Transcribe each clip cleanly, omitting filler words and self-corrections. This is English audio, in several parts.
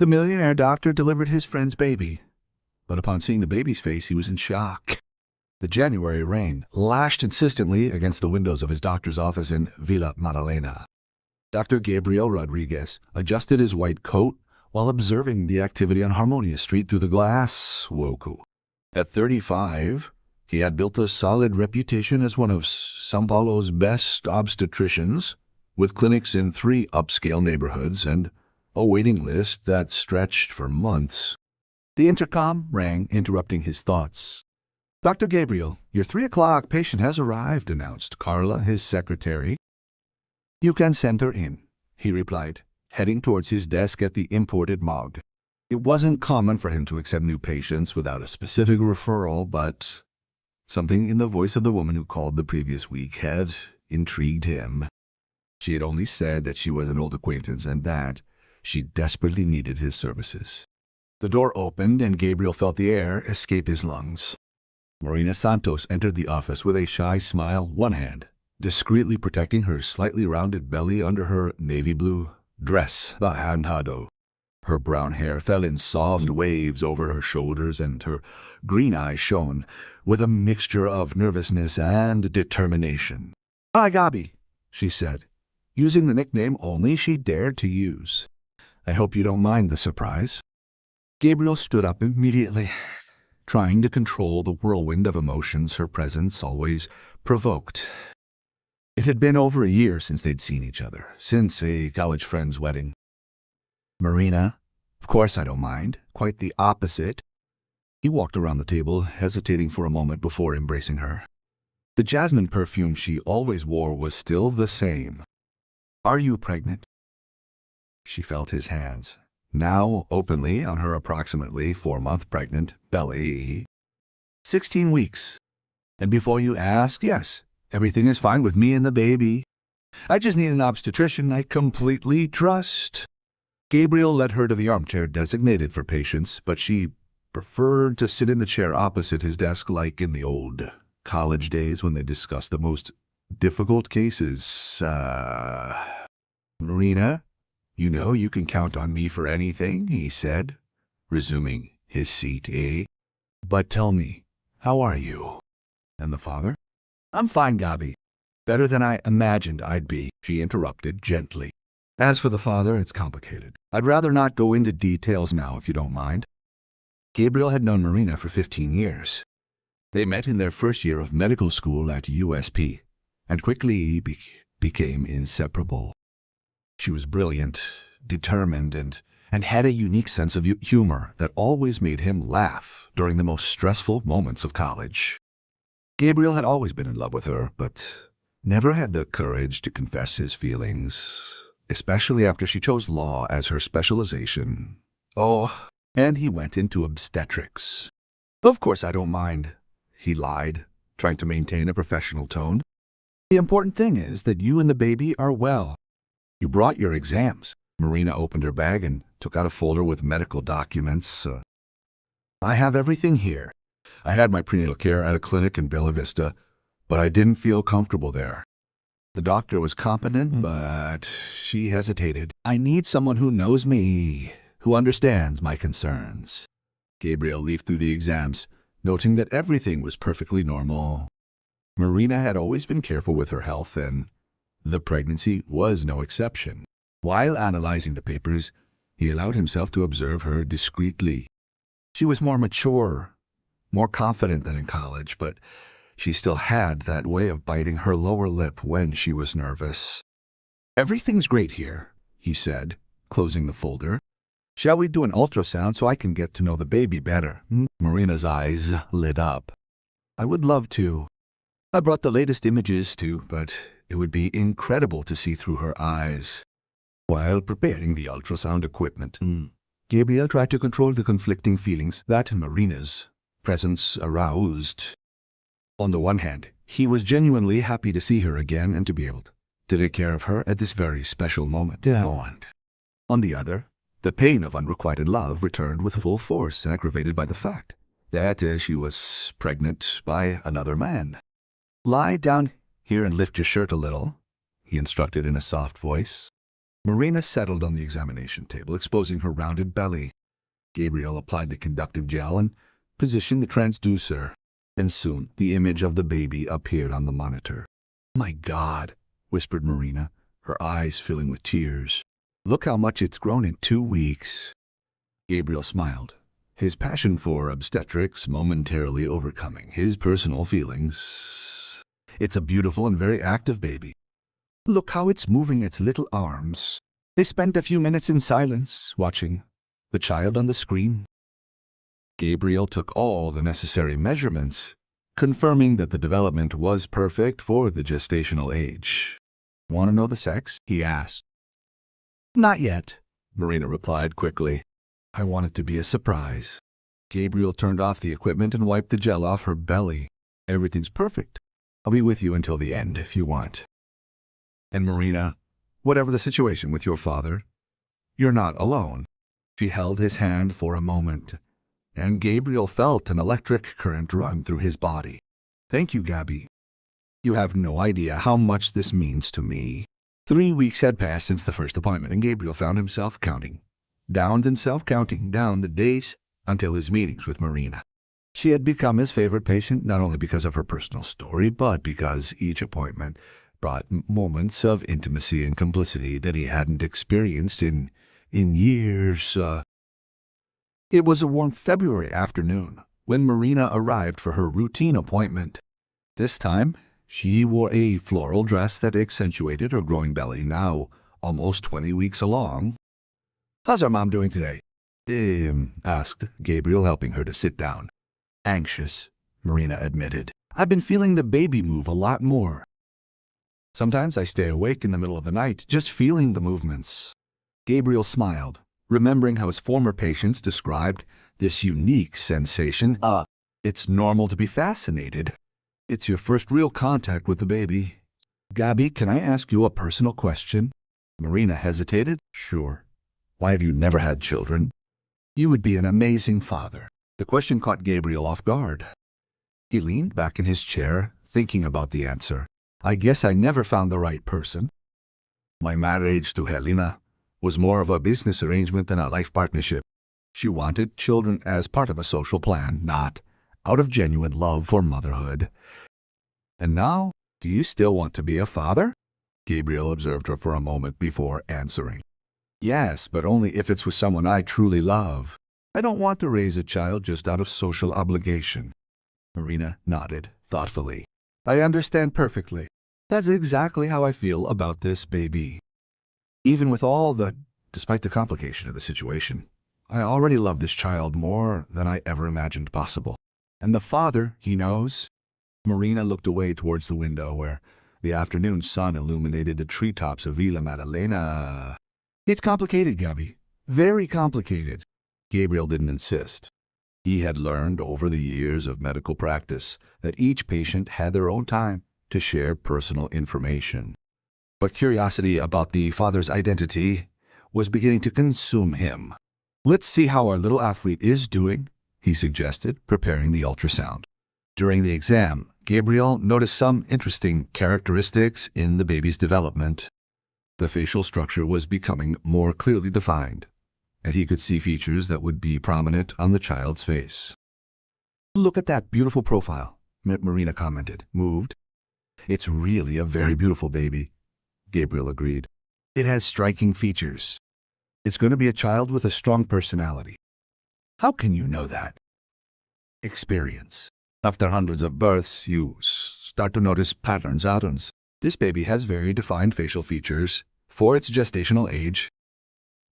The millionaire doctor delivered his friend's baby, but upon seeing the baby's face, he was in shock. The January rain lashed insistently against the windows of his doctor's office in Villa Madalena. Dr. Gabriel Rodriguez adjusted his white coat while observing the activity on Harmonia Street through the glass. Woku. At 35, he had built a solid reputation as one of São Paulo's best obstetricians, with clinics in 3 upscale neighborhoods and a waiting list that stretched for months. The intercom rang, interrupting his thoughts. "Dr. Gabriel, your 3 o'clock patient has arrived," announced Carla, his secretary. "You can send her in," he replied, heading towards his desk at the imported morgue. It wasn't common for him to accept new patients without a specific referral, but something in the voice of the woman who called the previous week had intrigued him. She had only said that she was an old acquaintance and that she desperately needed his services. The door opened and Gabriel felt the air escape his lungs. Marina Santos entered the office with a shy smile, one hand discreetly protecting her slightly rounded belly under her navy blue dress, the handado. Her brown hair fell in soft waves over her shoulders and her green eyes shone with a mixture of nervousness and determination. "Hi, Gabi," she said, using the nickname only she dared to use. "I hope you don't mind the surprise." Gabriel stood up immediately, trying to control the whirlwind of emotions her presence always provoked. It had been over a year since they'd seen each other, since a college friend's wedding. "Marina, of course I don't mind. Quite the opposite." He walked around the table, hesitating for a moment before embracing her. The jasmine perfume she always wore was still the same. "Are you pregnant?" She felt his hands, now openly on her approximately 4-month pregnant belly. 16 weeks. "And before you ask, yes, everything is fine with me and the baby. I just need an obstetrician I completely trust." Gabriel led her to the armchair designated for patients, but she preferred to sit in the chair opposite his desk like in the old college days when they discussed the most difficult cases. "Marina, you know you can count on me for anything," he said, resuming his seat. "But tell me, how are you? And the father?" "I'm fine, Gabi. Better than I imagined I'd be," she interrupted gently. "As for the father, it's complicated. I'd rather not go into details now, if you don't mind." Gabriel had known Marina for 15 years. They met in their first year of medical school at USP, and quickly became inseparable. She was brilliant, determined, and had a unique sense of humor that always made him laugh during the most stressful moments of college. Gabriel had always been in love with her, but never had the courage to confess his feelings, especially after she chose law as her specialization. And he went into obstetrics. "Of course I don't mind," he lied, trying to maintain a professional tone. "The important thing is that you and the baby are well. You brought your exams." Marina opened her bag and took out a folder with medical documents. "I have everything here. I had my prenatal care at a clinic in Bella Vista, but I didn't feel comfortable there. The doctor was competent, but," she hesitated, "I need someone who knows me, who understands my concerns." Gabriel leafed through the exams, noting that everything was perfectly normal. Marina had always been careful with her health, and the pregnancy was no exception. While analyzing the papers, he allowed himself to observe her discreetly. She was more mature, more confident than in college, but she still had that way of biting her lower lip when she was nervous. "Everything's great here," he said, closing the folder. "Shall we do an ultrasound so I can get to know the baby better?" Marina's eyes lit up. "I would love to. I brought the latest images too, but it would be incredible to see through her eyes." While preparing the ultrasound equipment, Gabriel tried to control the conflicting feelings that Marina's presence aroused. On the one hand, he was genuinely happy to see her again and to be able to take care of her at this very special moment. On the other, the pain of unrequited love returned with full force, aggravated by the fact that she was pregnant by another man. "Lie down here and lift your shirt a little," he instructed in a soft voice. Marina settled on the examination table, exposing her rounded belly. Gabriel applied the conductive gel and positioned the transducer, and soon the image of the baby appeared on the monitor. "My God," whispered Marina, her eyes filling with tears. "Look how much it's grown in 2 weeks." Gabriel smiled, his passion for obstetrics momentarily overcoming his personal feelings. "It's a beautiful and very active baby. Look how it's moving its little arms." They spent a few minutes in silence, watching the child on the screen. Gabriel took all the necessary measurements, confirming that the development was perfect for the gestational age. "Want to know the sex?" he asked. "Not yet," Marina replied quickly. "I want it to be a surprise." Gabriel turned off the equipment and wiped the gel off her belly. "Everything's perfect. I'll be with you until the end if you want." "And Marina, whatever the situation with your father, you're not alone." She held his hand for a moment, and Gabriel felt an electric current run through his body. "Thank you, Gabby. You have no idea how much this means to me." 3 weeks had passed since the first appointment, and Gabriel found himself counting down the days until his meetings with Marina. She had become his favorite patient, not only because of her personal story, but because each appointment brought moments of intimacy and complicity that he hadn't experienced in years. It was a warm February afternoon when Marina arrived for her routine appointment. This time, she wore a floral dress that accentuated her growing belly, now almost 20 weeks along. "How's our mom doing today?" Asked Gabriel, helping her to sit down. "Anxious," Marina admitted. "I've been feeling the baby move a lot more. Sometimes I stay awake in the middle of the night, just feeling the movements." Gabriel smiled, remembering how his former patients described this unique sensation. It's normal to be fascinated. It's your first real contact with the baby." "Gabby, can I ask you a personal question?" Marina hesitated. "Sure. Why have you never had children?" "You would be an amazing father." The question caught Gabriel off guard. He leaned back in his chair, thinking about the answer. "I guess I never found the right person. My marriage to Helena was more of a business arrangement than a life partnership. She wanted children as part of a social plan, not out of genuine love for motherhood." "And now, do you still want to be a father?" Gabriel observed her for a moment before answering. "Yes, but only if it's with someone I truly love. I don't want to raise a child just out of social obligation." Marina nodded thoughtfully. "I understand perfectly. That's exactly how I feel about this baby. Despite the complication of the situation, I already love this child more than I ever imagined possible. And the father, he knows." Marina looked away towards the window where the afternoon sun illuminated the treetops of Villa Maddalena. "It's complicated, Gabby. Very complicated." Gabriel didn't insist. He had learned over the years of medical practice that each patient had their own time to share personal information. But curiosity about the father's identity was beginning to consume him. "Let's see how our little athlete is doing," he suggested, preparing the ultrasound. During the exam, Gabriel noticed some interesting characteristics in the baby's development. The facial structure was becoming more clearly defined, and he could see features that would be prominent on the child's face. "Look at that beautiful profile," Marina commented, moved. "It's really a very beautiful baby," Gabriel agreed. "It has striking features. It's going to be a child with a strong personality." "How can you know that?" "Experience. After hundreds of births, you start to notice patterns. This baby has very defined facial features for its gestational age.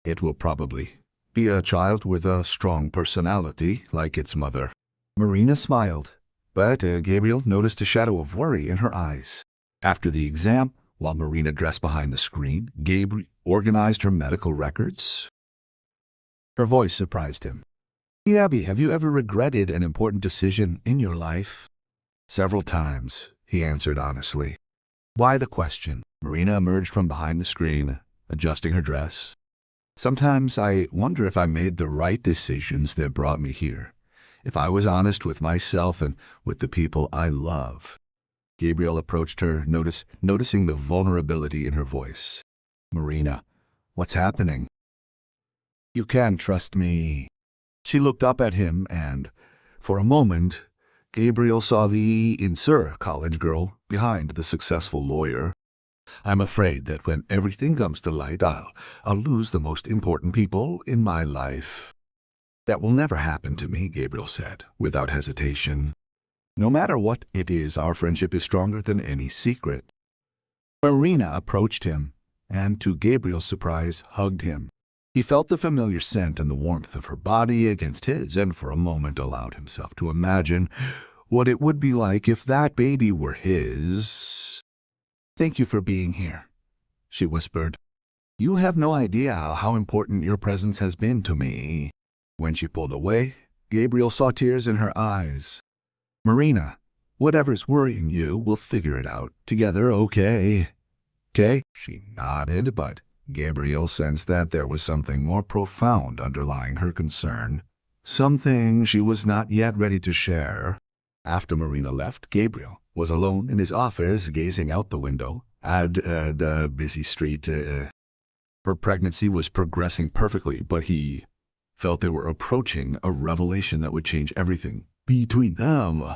It will probably be a child with a strong personality like its mother." Marina smiled, but Gabriel noticed a shadow of worry in her eyes. After the exam, while Marina dressed behind the screen, Gabriel organized her medical records. Her voice surprised him. "Gabby, have you ever regretted an important decision in your life?" "Several times," he answered honestly. "Why the question?" Marina emerged from behind the screen, adjusting her dress. "Sometimes I wonder if I made the right decisions that brought me here, if I was honest with myself and with the people I love." Gabriel approached her, noticing the vulnerability in her voice. "Marina, What's happening? You can trust me. She looked up at him, and, for a moment, Gabriel saw the college girl behind the successful lawyer. I'm afraid that when everything comes to light, I'll lose the most important people in my life. That will never happen to me, Gabriel said, without hesitation. No matter what it is, our friendship is stronger than any secret. Marina approached him, and to Gabriel's surprise, hugged him. He felt the familiar scent and the warmth of her body against his, and for a moment allowed himself to imagine what it would be like if that baby were his. Thank you for being here, she whispered. You have no idea how important your presence has been to me. When she pulled away, Gabriel saw tears in her eyes. Marina, whatever's worrying you, we'll figure it out together, okay? Okay? She nodded, but Gabriel sensed that there was something more profound underlying her concern, something she was not yet ready to share. After Marina left, Gabriel was alone in his office, gazing out the window at a busy street. Her pregnancy was progressing perfectly, but he felt they were approaching a revelation that would change everything between them.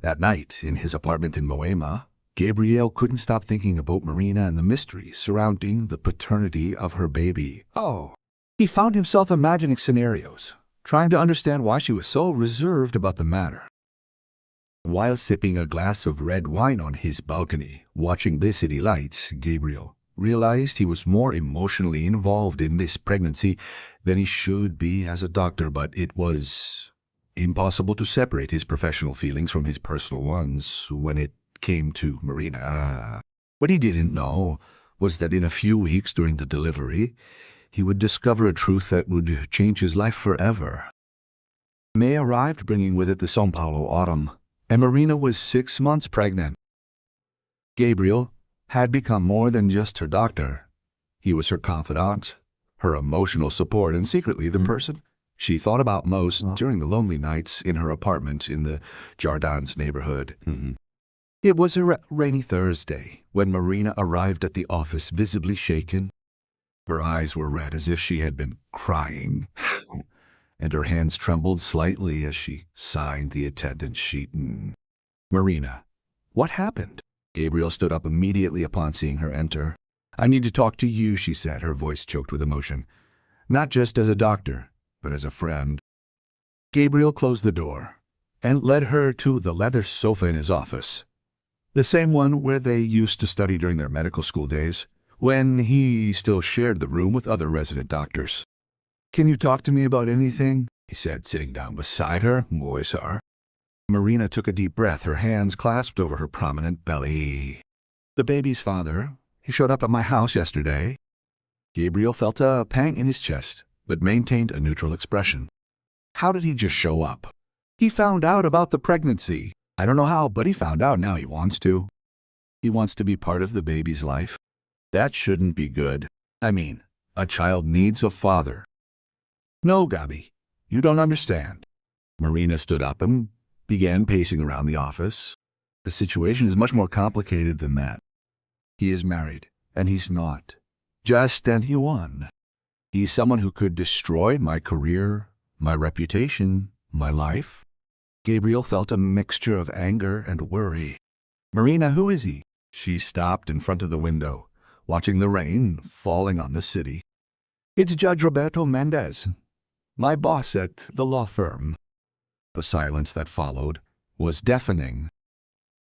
That night, in his apartment in Moema, Gabriel couldn't stop thinking about Marina and the mystery surrounding the paternity of her baby. He found himself imagining scenarios, trying to understand why she was so reserved about the matter. While sipping a glass of red wine on his balcony, watching the city lights, Gabriel realized he was more emotionally involved in this pregnancy than he should be as a doctor, but it was impossible to separate his professional feelings from his personal ones when it came to Marina. What he didn't know was that in a few weeks during the delivery, he would discover a truth that would change his life forever. May arrived, bringing with it the São Paulo autumn, and Marina was 6 months pregnant. Gabriel had become more than just her doctor. He was her confidant, her emotional support, and secretly the person she thought about most during the lonely nights in her apartment in the Jardins neighborhood. It was a rainy Thursday when Marina arrived at the office, visibly shaken. Her eyes were red as if she had been crying, and her hands trembled slightly as she signed the attendance sheet. Marina, what happened? Gabriel stood up immediately upon seeing her enter. I need to talk to you, she said, her voice choked with emotion. Not just as a doctor, but as a friend. Gabriel closed the door and led her to the leather sofa in his office, the same one where they used to study during their medical school days, when he still shared the room with other resident doctors. Can you talk to me about anything? He said, sitting down beside her. Marina took a deep breath, her hands clasped over her prominent belly. The baby's father, he showed up at my house yesterday. Gabriel felt a pang in his chest, but maintained a neutral expression. How did he just show up? He found out about the pregnancy. I don't know how, but he found out. Now he wants to. He wants to be part of the baby's life. That shouldn't be good. I mean, a child needs a father. No, Gabi, you don't understand. Marina stood up and began pacing around the office. The situation is much more complicated than that. He is married, and he's not just anyone. He's someone who could destroy my career, my reputation, my life. Gabriel felt a mixture of anger and worry. Marina, who is he? She stopped in front of the window, watching the rain falling on the city. It's Judge Roberto Mendez, my boss at the law firm. The silence that followed was deafening.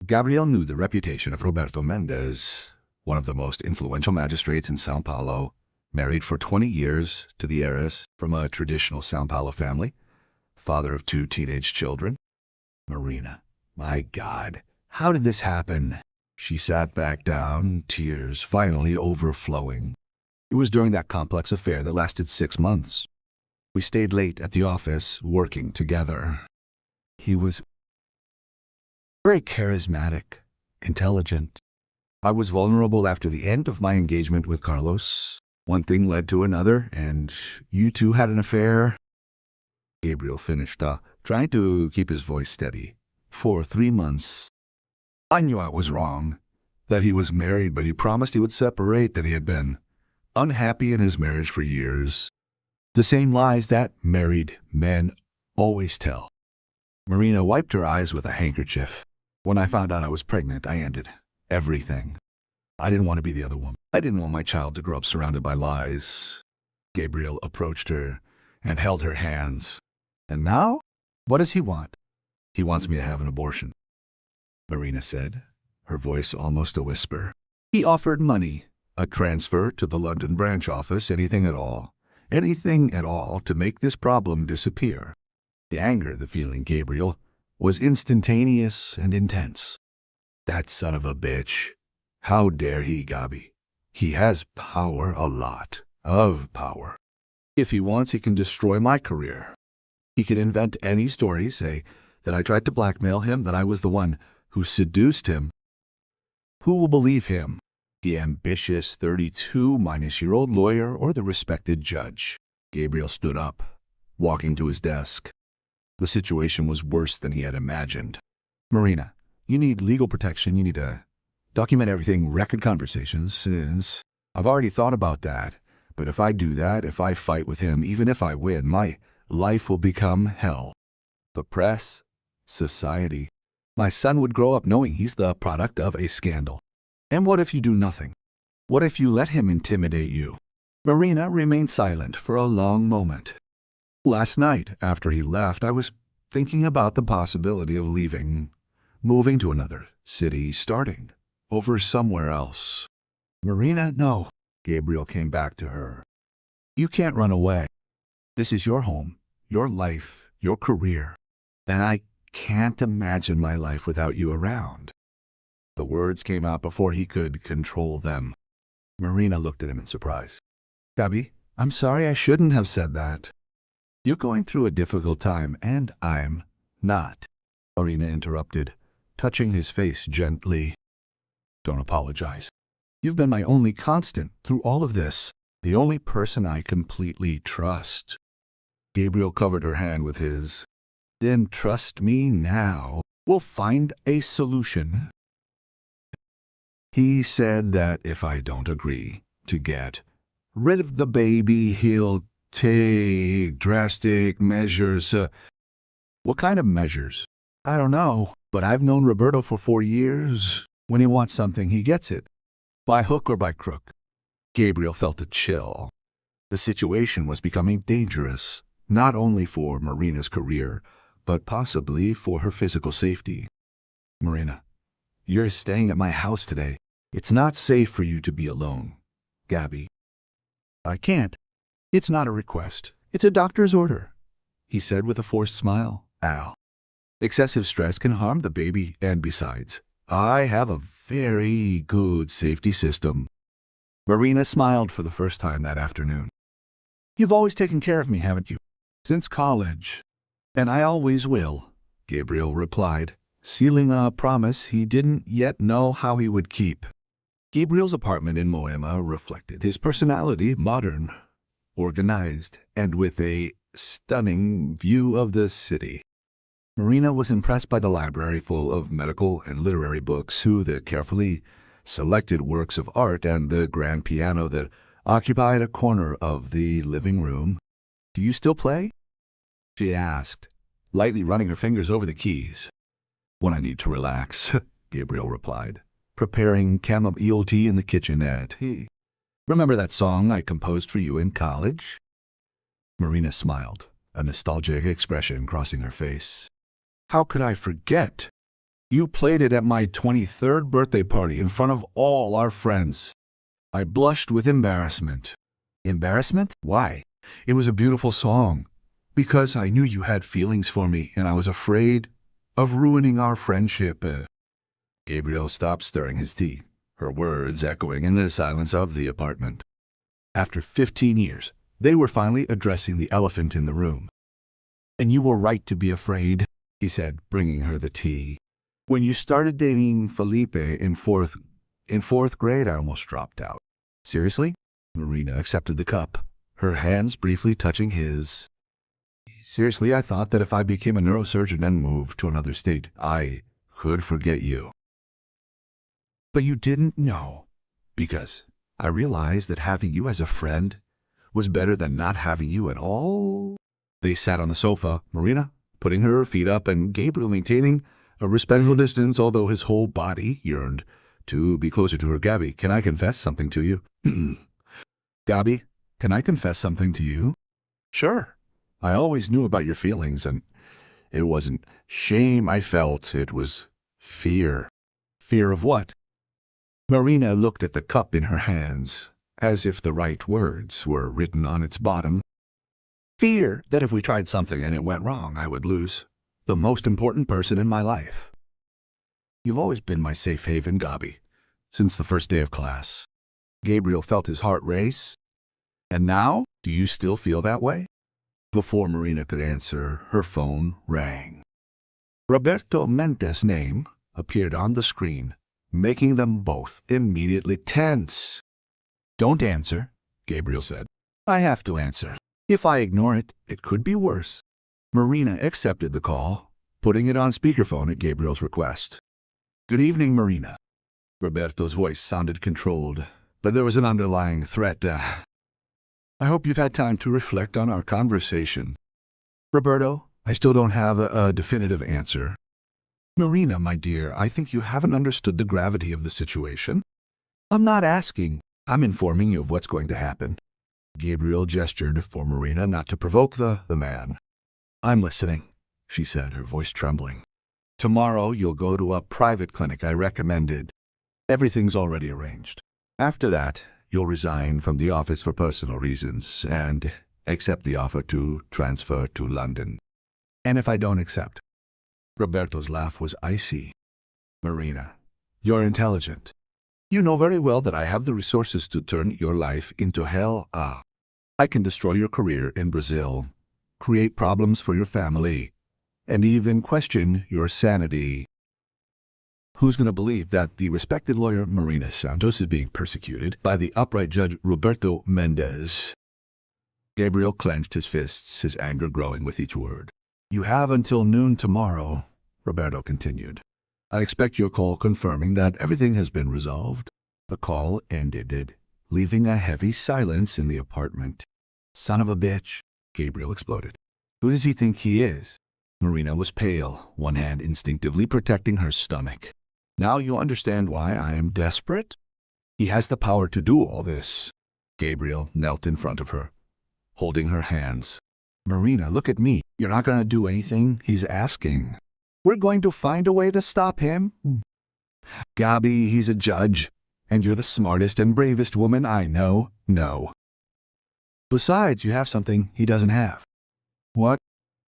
Gabriel knew the reputation of Roberto Mendez, one of the most influential magistrates in São Paulo, married for 20 years to the heiress from a traditional São Paulo family, father of 2 teenage children. Marina, my God, how did this happen? She sat back down, tears finally overflowing. It was during that complex affair that lasted 6 months. We stayed late at the office, working together. He was very charismatic, intelligent. I was vulnerable after the end of my engagement with Carlos. One thing led to another, and you two had an affair. Gabriel finished, trying to keep his voice steady. For 3 months. I knew I was wrong, that he was married, but he promised he would separate, that he had been unhappy in his marriage for years. The same lies that married men always tell. Marina wiped her eyes with a handkerchief. When I found out I was pregnant, I ended everything. I didn't want to be the other woman. I didn't want my child to grow up surrounded by lies. Gabriel approached her and held her hands. And now? What does he want? He wants me to have an abortion, Marina said, her voice almost a whisper. He offered money, a transfer to the London branch office, anything at all to make this problem disappear. The anger, the feeling, Gabriel, was instantaneous and intense. That son of a bitch. How dare he, Gabi? He has power, a lot of power. If he wants, he can destroy my career. He can invent any story, say that I tried to blackmail him, that I was the one who seduced him. Who will believe him? The ambitious 32-year-old lawyer or the respected judge? Gabriel stood up, walking to his desk. The situation was worse than he had imagined. Marina, you need legal protection. You need to document everything, record conversations, since I've already thought about that. But if I do that, if I fight with him, even if I win, my life will become hell. The press, society. My son would grow up knowing he's the product of a scandal. And what if you do nothing? What if you let him intimidate you? Marina remained silent for a long moment. Last night, after he left, I was thinking about the possibility of leaving, moving to another city, starting over somewhere else. Marina, no. Gabriel came back to her. You can't run away. This is your home, your life, your career. And I can't imagine my life without you around. The words came out before he could control them. Marina looked at him in surprise. Gabi, I'm sorry, I shouldn't have said that. You're going through a difficult time, and I'm not, Marina interrupted, touching his face gently. Don't apologize. You've been my only constant through all of this, the only person I completely trust. Gabriel covered her hand with his. Then trust me now. We'll find a solution. He said that if I don't agree to get rid of the baby, he'll take drastic measures. What kind of measures? I don't know, but I've known Roberto for 4 years. When he wants something, he gets it. By hook or by crook. Gabriel felt a chill. The situation was becoming dangerous, not only for Marina's career, but possibly for her physical safety. Marina, you're staying at my house today. It's not safe for you to be alone. Gabi. I can't. It's not a request. It's a doctor's order, he said with a forced smile. Al. Excessive stress can harm the baby, and besides, I have a very good safety system. Marina smiled for the first time that afternoon. You've always taken care of me, haven't you? Since college. And I always will, Gabriel replied, sealing a promise he didn't yet know how he would keep. Gabriel's apartment in Moema reflected his personality, modern, organized, and with a stunning view of the city. Marina was impressed by the library full of medical and literary books, the carefully selected works of art, and the grand piano that occupied a corner of the living room. Do you still play? She asked, lightly running her fingers over the keys. When I need to relax, Gabriel replied, preparing chamomile tea in the kitchenette. Remember that song I composed for you in college? Marina smiled, a nostalgic expression crossing her face. How could I forget? You played it at my 23rd birthday party in front of all our friends. I blushed with embarrassment. Embarrassment? Why? It was a beautiful song. Because I knew you had feelings for me, and I was afraid of ruining our friendship. Gabriel stopped stirring his tea, her words echoing in the silence of the apartment. After 15 years, they were finally addressing the elephant in the room. And you were right to be afraid, he said, bringing her the tea. When you started dating Felipe in fourth grade, I almost dropped out. Seriously? Marina accepted the cup, her hands briefly touching his. Seriously, I thought that if I became a neurosurgeon and moved to another state, I could forget you. But you didn't know, because I realized that having you as a friend was better than not having you at all. They sat on the sofa, Marina putting her feet up and Gabriel maintaining a respectful distance, although his whole body yearned to be closer to her. Gabby, can I confess something to you? Gabby, can I confess something to you? Sure. I always knew about your feelings, and it wasn't shame I felt, it was fear. Fear of what? Marina looked at the cup in her hands, as if the right words were written on its bottom. Fear that if we tried something and it went wrong, I would lose the most important person in my life. You've always been my safe haven, Gabi, since the first day of class. Gabriel felt his heart race. And now, do you still feel that way? Before Marina could answer, her phone rang. Roberto Mendez's name appeared on the screen, making them both immediately tense. Don't answer, Gabriel said. I have to answer. If I ignore it, it could be worse. Marina accepted the call, putting it on speakerphone at Gabriel's request. Good evening, Marina. Roberto's voice sounded controlled, but there was an underlying threat. I hope you've had time to reflect on our conversation. Roberto, I still don't have a definitive answer. Marina, my dear, I think you haven't understood the gravity of the situation. I'm not asking. I'm informing you of what's going to happen. Gabriel gestured for Marina not to provoke the man. I'm listening, she said, her voice trembling. Tomorrow you'll go to a private clinic I recommended. Everything's already arranged. After that, you'll resign from the office for personal reasons and accept the offer to transfer to London. And if I don't accept? Roberto's laugh was icy. Marina, you're intelligent. You know very well that I have the resources to turn your life into hell. I can destroy your career in Brazil, create problems for your family, and even question your sanity. Who's going to believe that the respected lawyer Marina Santos is being persecuted by the upright judge Roberto Mendez? Gabriel clenched his fists, his anger growing with each word. You have until noon tomorrow, Roberto continued. I expect your call confirming that everything has been resolved. The call ended, leaving a heavy silence in the apartment. Son of a bitch, Gabriel exploded. Who does he think he is? Marina was pale, one hand instinctively protecting her stomach. Now you understand why I am desperate? He has the power to do all this. Gabriel knelt in front of her, holding her hands. Marina, look at me. You're not going to do anything he's asking. We're going to find a way to stop him. Gabi, he's a judge, and you're the smartest and bravest woman I know. No. Besides, you have something he doesn't have. What?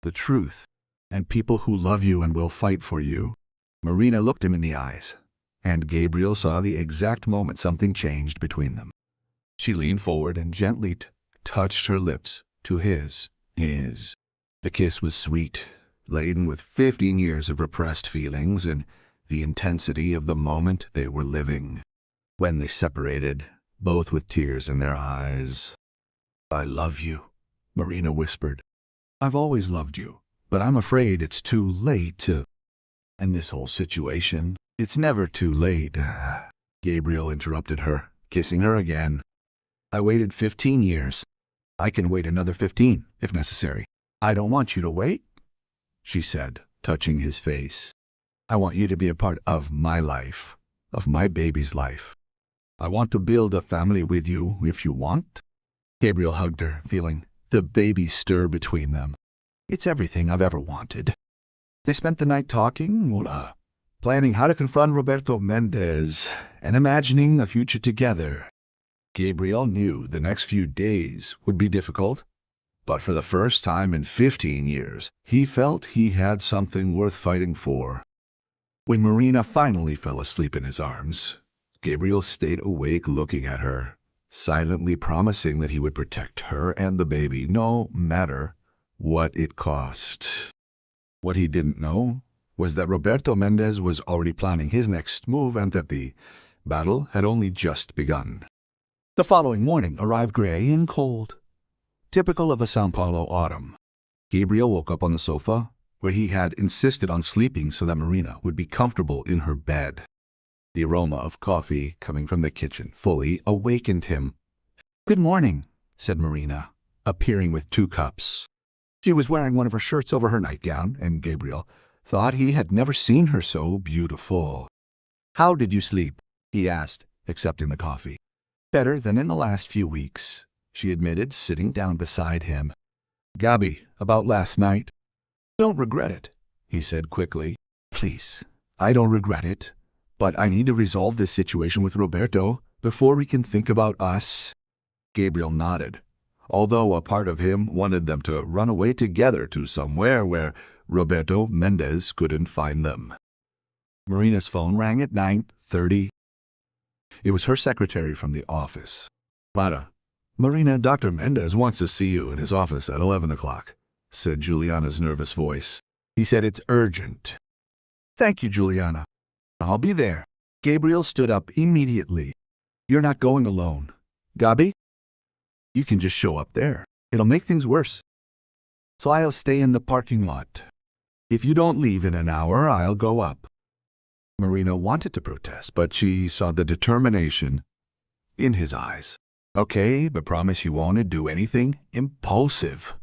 The truth. And people who love you and will fight for you. Marina looked him in the eyes, and Gabriel saw the exact moment something changed between them. She leaned forward and gently touched her lips to his. The kiss was sweet, laden with 15 years of repressed feelings and the intensity of the moment they were living. When they separated, both with tears in their eyes. I love you, Marina whispered. I've always loved you, but I'm afraid it's too late to... And this whole situation, it's never too late. Gabriel interrupted her, kissing her again. I waited 15 years. I can wait another 15, if necessary. I don't want you to wait, she said, touching his face. I want you to be a part of my life, of my baby's life. I want to build a family with you if you want. Gabriel hugged her, feeling the baby stir between them. It's everything I've ever wanted. They spent the night talking, planning how to confront Roberto Mendez and imagining a future together. Gabriel knew the next few days would be difficult, but for the first time in 15 years, he felt he had something worth fighting for. When Marina finally fell asleep in his arms, Gabriel stayed awake looking at her, silently promising that he would protect her and the baby no matter what it cost. What he didn't know was that Roberto Mendez was already planning his next move and that the battle had only just begun. The following morning arrived gray and cold, typical of a São Paulo autumn. Gabriel woke up on the sofa, where he had insisted on sleeping so that Marina would be comfortable in her bed. The aroma of coffee coming from the kitchen fully awakened him. "Good morning," said Marina, appearing with 2 cups. She was wearing one of her shirts over her nightgown, and Gabriel thought he had never seen her so beautiful. "How did you sleep?" he asked, accepting the coffee. "Better than in the last few weeks," she admitted, sitting down beside him. "Gabi, about last night?" "Don't regret it," he said quickly. "Please, I don't regret it, but I need to resolve this situation with Roberto before we can think about us." Gabriel nodded, although a part of him wanted them to run away together to somewhere where Roberto Mendez couldn't find them. Marina's phone rang at 9:30. It was her secretary from the office. Marina, Dr. Mendez wants to see you in his office at 11 o'clock, said Juliana's nervous voice. He said it's urgent. Thank you, Juliana. I'll be there. Gabriel stood up immediately. You're not going alone. Gabi? You can just show up there. It'll make things worse. So I'll stay in the parking lot. If you don't leave in an hour, I'll go up. Marina wanted to protest, but she saw the determination in his eyes. Okay, but promise you won't do anything impulsive.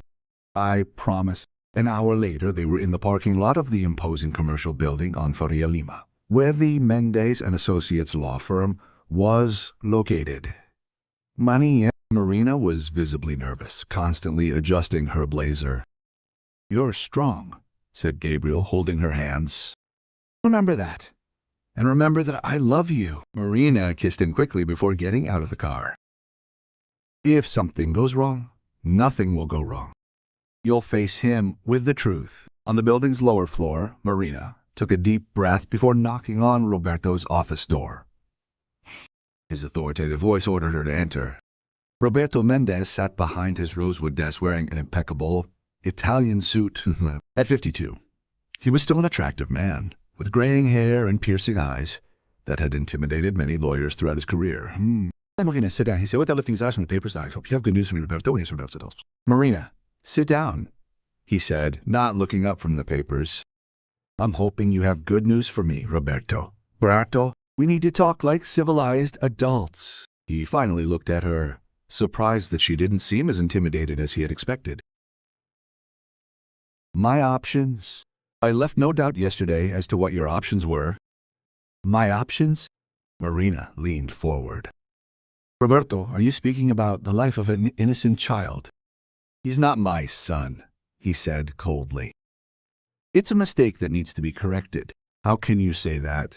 I promise. An hour later, they were in the parking lot of the imposing commercial building on Faria Lima, where the Mendez and Associates law firm was located. Marina was visibly nervous, constantly adjusting her blazer. You're strong, said Gabriel, holding her hands. Remember that. And remember that I love you. Marina kissed him quickly before getting out of the car. If something goes wrong, nothing will go wrong. You'll face him with the truth. On the building's lower floor, Marina took a deep breath before knocking on Roberto's office door. His authoritative voice ordered her to enter. Roberto Mendez sat behind his rosewood desk wearing an impeccable Italian suit. At 52, he was still an attractive man, with graying hair and piercing eyes that had intimidated many lawyers throughout his career. Marina, sit down. He said, without lifting his eyes from the papers, I hope you have good news for me, Roberto. Marina, sit down, he said, not looking up from the papers. I'm hoping you have good news for me, Roberto. Roberto, we need to talk like civilized adults. He finally looked at her, surprised that she didn't seem as intimidated as he had expected. My options? I left no doubt yesterday as to what your options were. My options? Marina leaned forward. Roberto, are you speaking about the life of an innocent child? He's not my son, he said coldly. It's a mistake that needs to be corrected. How can you say that?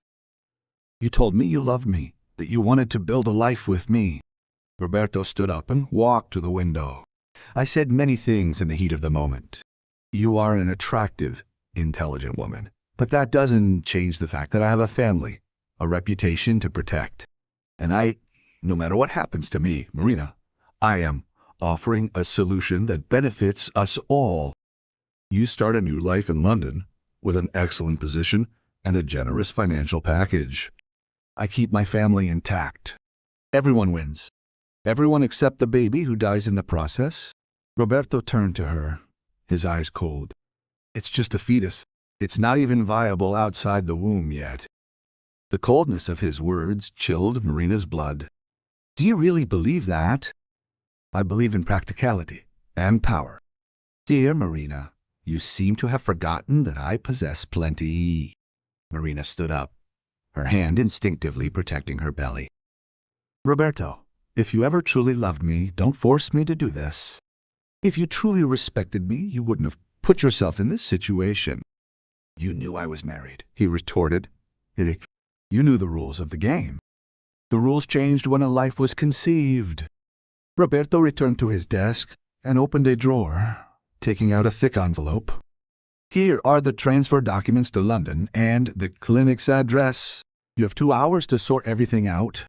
You told me you loved me, that you wanted to build a life with me. Roberto stood up and walked to the window. I said many things in the heat of the moment. You are an attractive, intelligent woman, but that doesn't change the fact that I have a family, a reputation to protect. And no matter what happens to me, Marina, I am offering a solution that benefits us all. You start a new life in London with an excellent position and a generous financial package. I keep my family intact. Everyone wins. Everyone except the baby who dies in the process. Roberto turned to her, his eyes cold. It's just a fetus. It's not even viable outside the womb yet. The coldness of his words chilled Marina's blood. Do you really believe that? I believe in practicality and power. Dear Marina, you seem to have forgotten that I possess plenty. Marina stood up, her hand instinctively protecting her belly. Roberto, if you ever truly loved me, don't force me to do this. If you truly respected me, you wouldn't have put yourself in this situation. You knew I was married, he retorted. You knew the rules of the game. The rules changed when a life was conceived. Roberto returned to his desk and opened a drawer, taking out a thick envelope. Here are the transfer documents to London and the clinic's address. You have 2 hours to sort everything out.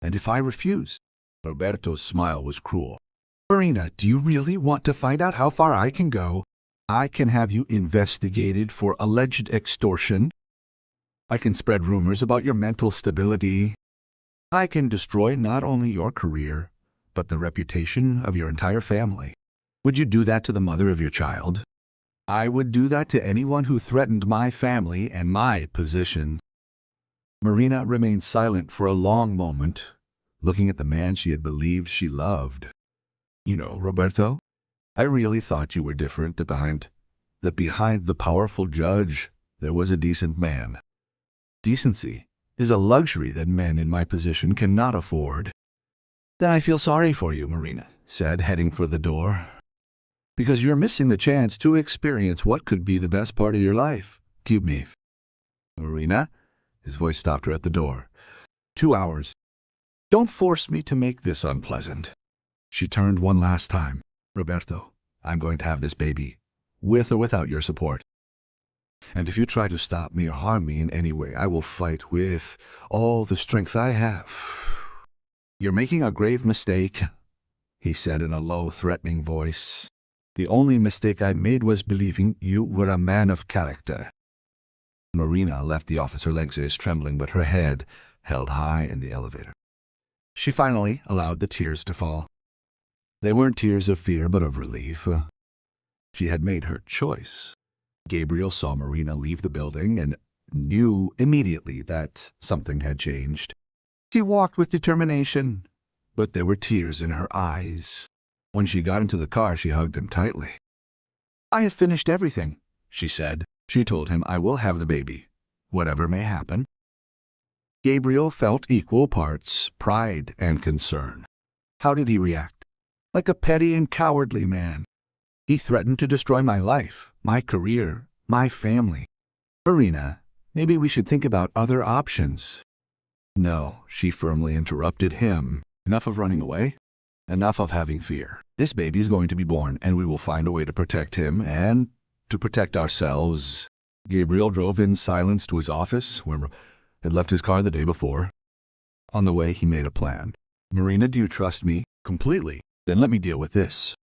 And if I refuse? Roberto's smile was cruel. Marina, do you really want to find out how far I can go? I can have you investigated for alleged extortion. I can spread rumors about your mental stability. I can destroy not only your career, but the reputation of your entire family. Would you do that to the mother of your child? I would do that to anyone who threatened my family and my position. Marina remained silent for a long moment, looking at the man she had believed she loved. You know, Roberto, I really thought you were different, that behind the powerful judge there was a decent man. Decency is a luxury that men in my position cannot afford. Then I feel sorry for you, Marina said, heading for the door, because you're missing the chance to experience what could be the best part of your life. Cube me. Marina? His voice stopped her at the door. 2 hours. Don't force me to make this unpleasant. She turned one last time. Roberto, I'm going to have this baby, with or without your support. And if you try to stop me or harm me in any way, I will fight with all the strength I have. You're making a grave mistake, he said in a low, threatening voice. The only mistake I made was believing you were a man of character. Marina left the office, her legs trembling, but her head held high in the elevator. She finally allowed the tears to fall. They weren't tears of fear, but of relief. She had made her choice. Gabriel saw Marina leave the building and knew immediately that something had changed. She walked with determination, but there were tears in her eyes. When she got into the car, she hugged him tightly. I have finished everything, she said. She told him, I will have the baby, whatever may happen. Gabriel felt equal parts pride and concern. How did he react? Like a petty and cowardly man. He threatened to destroy my life, my career, my family. Marina, maybe we should think about other options. No, she firmly interrupted him. Enough of running away. Enough of having fear. This baby is going to be born, and we will find a way to protect him and to protect ourselves. Gabriel drove in silence to his office, where he had left his car the day before. On the way, he made a plan. Marina, do you trust me? Completely. Then let me deal with this.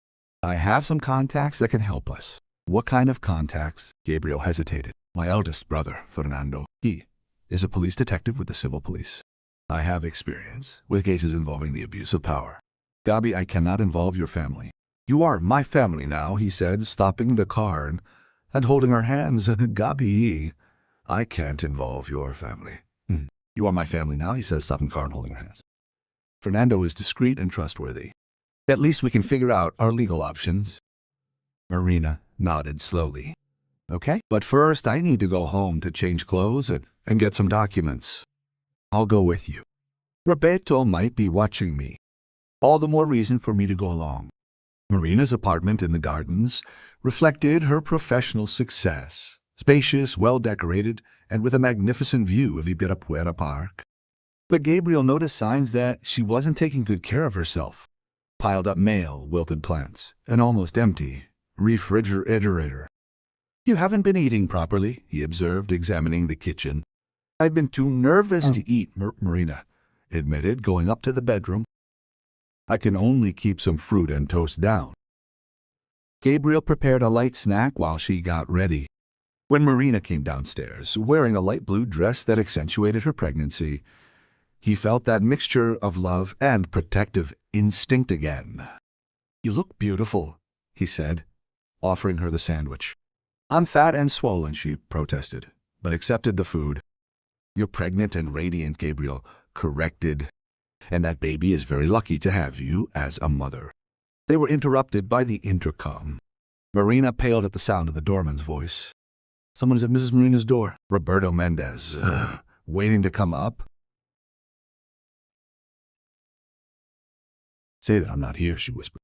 I have some contacts that can help us. What kind of contacts? Gabriel hesitated. My eldest brother, Fernando. He is a police detective with the civil police. I have experience with cases involving the abuse of power. Gabi, I cannot involve your family. You are my family now, he said, stopping the car and holding her hands. Gabi, I can't involve your family. You are my family now, he says, stopping the car and holding her hands. Fernando is discreet and trustworthy. At least we can figure out our legal options. Marina nodded slowly. Okay, but first I need to go home to change clothes and get some documents. I'll go with you. Roberto might be watching me. All the more reason for me to go along. Marina's apartment in the gardens reflected her professional success. Spacious, well-decorated, and with a magnificent view of Ibirapuera Park. But Gabriel noticed signs that she wasn't taking good care of herself. Piled up mail, wilted plants, an almost empty refrigerator. You haven't been eating properly, he observed, examining the kitchen. I've been too nervous to eat, Marina admitted, going up to the bedroom. I can only keep some fruit and toast down. Gabriel prepared a light snack while she got ready. When Marina came downstairs, wearing a light blue dress that accentuated her pregnancy, he felt that mixture of love and protective instinct again. You look beautiful, he said, offering her the sandwich. I'm fat and swollen, she protested, but accepted the food. You're pregnant and radiant, Gabriel corrected, and that baby is very lucky to have you as a mother. They were interrupted by the intercom. Marina paled at the sound of the doorman's voice. Someone is at Mrs. Marina's door. Roberto Mendez, waiting to come up. Say that I'm not here, she whispered.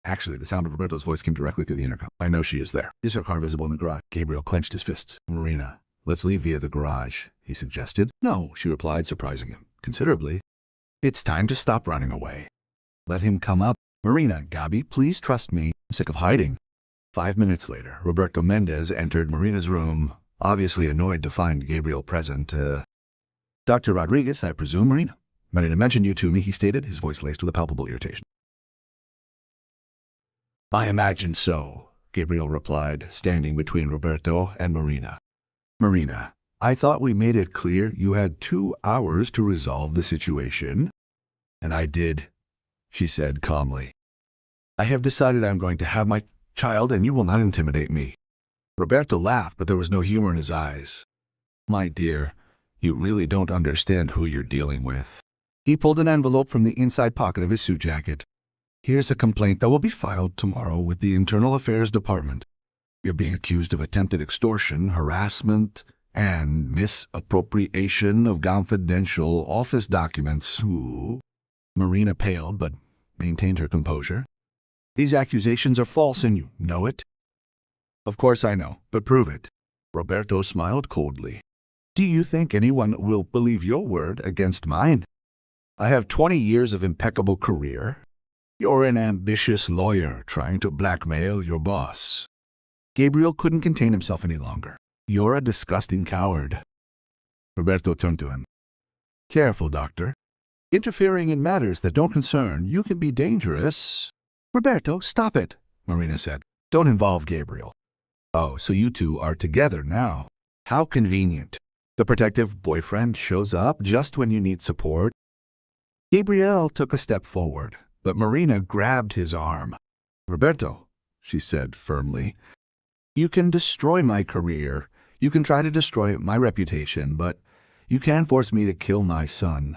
Actually, the sound of Roberto's voice came directly through the intercom. I know she is there. Is her car visible in the garage? Gabriel clenched his fists. Marina, let's leave via the garage, he suggested. No, she replied, surprising him considerably. It's time to stop running away. Let him come up. Marina, Gabi, please trust me. I'm sick of hiding. 5 minutes later, Roberto Mendez entered Marina's room, obviously annoyed to find Gabriel present. Dr. Rodriguez, I presume, Marina. Marina mentioned you to me, he stated, his voice laced with a palpable irritation. I imagine so, Gabriel replied, standing between Roberto and Marina. Marina, I thought we made it clear you had 2 hours to resolve the situation. And I did, she said calmly. I have decided I am going to have my child and you will not intimidate me. Roberto laughed, but there was no humor in his eyes. My dear, you really don't understand who you're dealing with. He pulled an envelope from the inside pocket of his suit jacket. Here's a complaint that will be filed tomorrow with the Internal Affairs Department. You're being accused of attempted extortion, harassment, and misappropriation of confidential office documents. Ooh. Marina paled, but maintained her composure. These accusations are false and you know it? Of course I know, but prove it. Roberto smiled coldly. Do you think anyone will believe your word against mine? I have 20 years of impeccable career. You're an ambitious lawyer trying to blackmail your boss. Gabriel couldn't contain himself any longer. You're a disgusting coward. Roberto turned to him. Careful, doctor. Interfering in matters that don't concern you can be dangerous. Roberto, stop it, Marina said. Don't involve Gabriel. Oh, so you two are together now. How convenient. The protective boyfriend shows up just when you need support. Gabriel took a step forward, but Marina grabbed his arm. Roberto, she said firmly, you can destroy my career. You can try to destroy my reputation, but you can't force me to kill my son.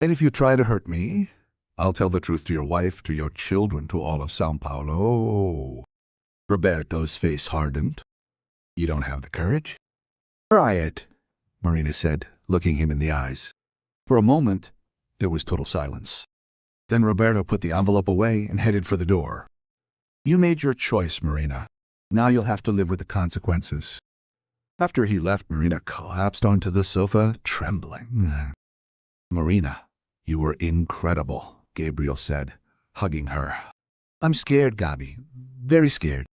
And if you try to hurt me, I'll tell the truth to your wife, to your children, to all of São Paulo. Roberto's face hardened. You don't have the courage? Try it, Marina said, looking him in the eyes. For a moment, there was total silence. Then Roberto put the envelope away and headed for the door. You made your choice, Marina. Now you'll have to live with the consequences. After he left, Marina collapsed onto the sofa, trembling. Marina, you were incredible, Gabriel said, hugging her. I'm scared, Gabi. Very scared.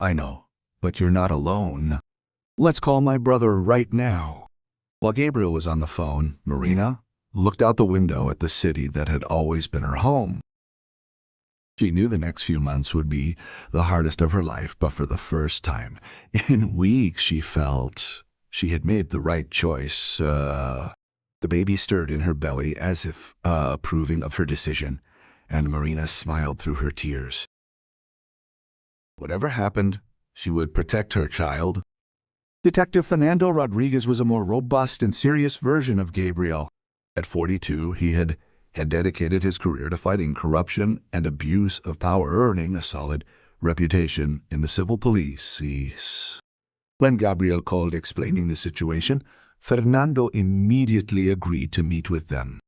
I know, but you're not alone. Let's call my brother right now. While Gabriel was on the phone, Marina looked out the window at the city that had always been her home. She knew the next few months would be the hardest of her life, but for the first time in weeks she felt she had made the right choice. The baby stirred in her belly as if approving of her decision, and Marina smiled through her tears. Whatever happened, she would protect her child. Detective Fernando Rodriguez was a more robust and serious version of Gabriel. At 42, he had dedicated his career to fighting corruption and abuse of power, earning a solid reputation in the civil police. When Gabriel called explaining the situation, Fernando immediately agreed to meet with them.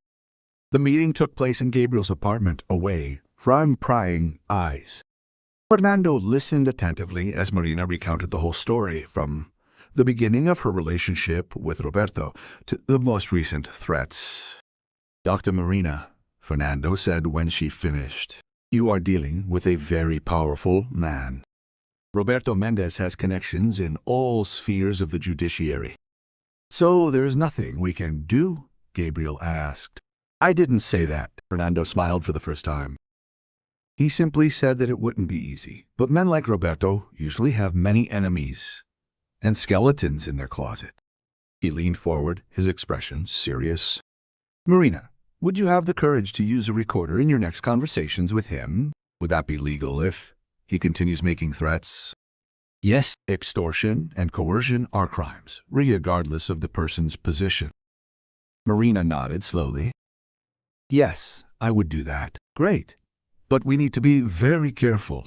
The meeting took place in Gabriel's apartment, away from prying eyes. Fernando listened attentively as Marina recounted the whole story, from the beginning of her relationship with Roberto to the most recent threats. Dr. Marina, Fernando said when she finished, you are dealing with a very powerful man. Roberto Mendez has connections in all spheres of the judiciary. So there's nothing we can do? Gabriel asked. I didn't say that. Fernando smiled for the first time. He simply said that it wouldn't be easy, but men like Roberto usually have many enemies and skeletons in their closet. He leaned forward, his expression serious. Marina, would you have the courage to use a recorder in your next conversations with him? Would that be legal if he continues making threats? Yes, extortion and coercion are crimes, regardless of the person's position. Marina nodded slowly. Yes, I would do that. Great. But we need to be very careful.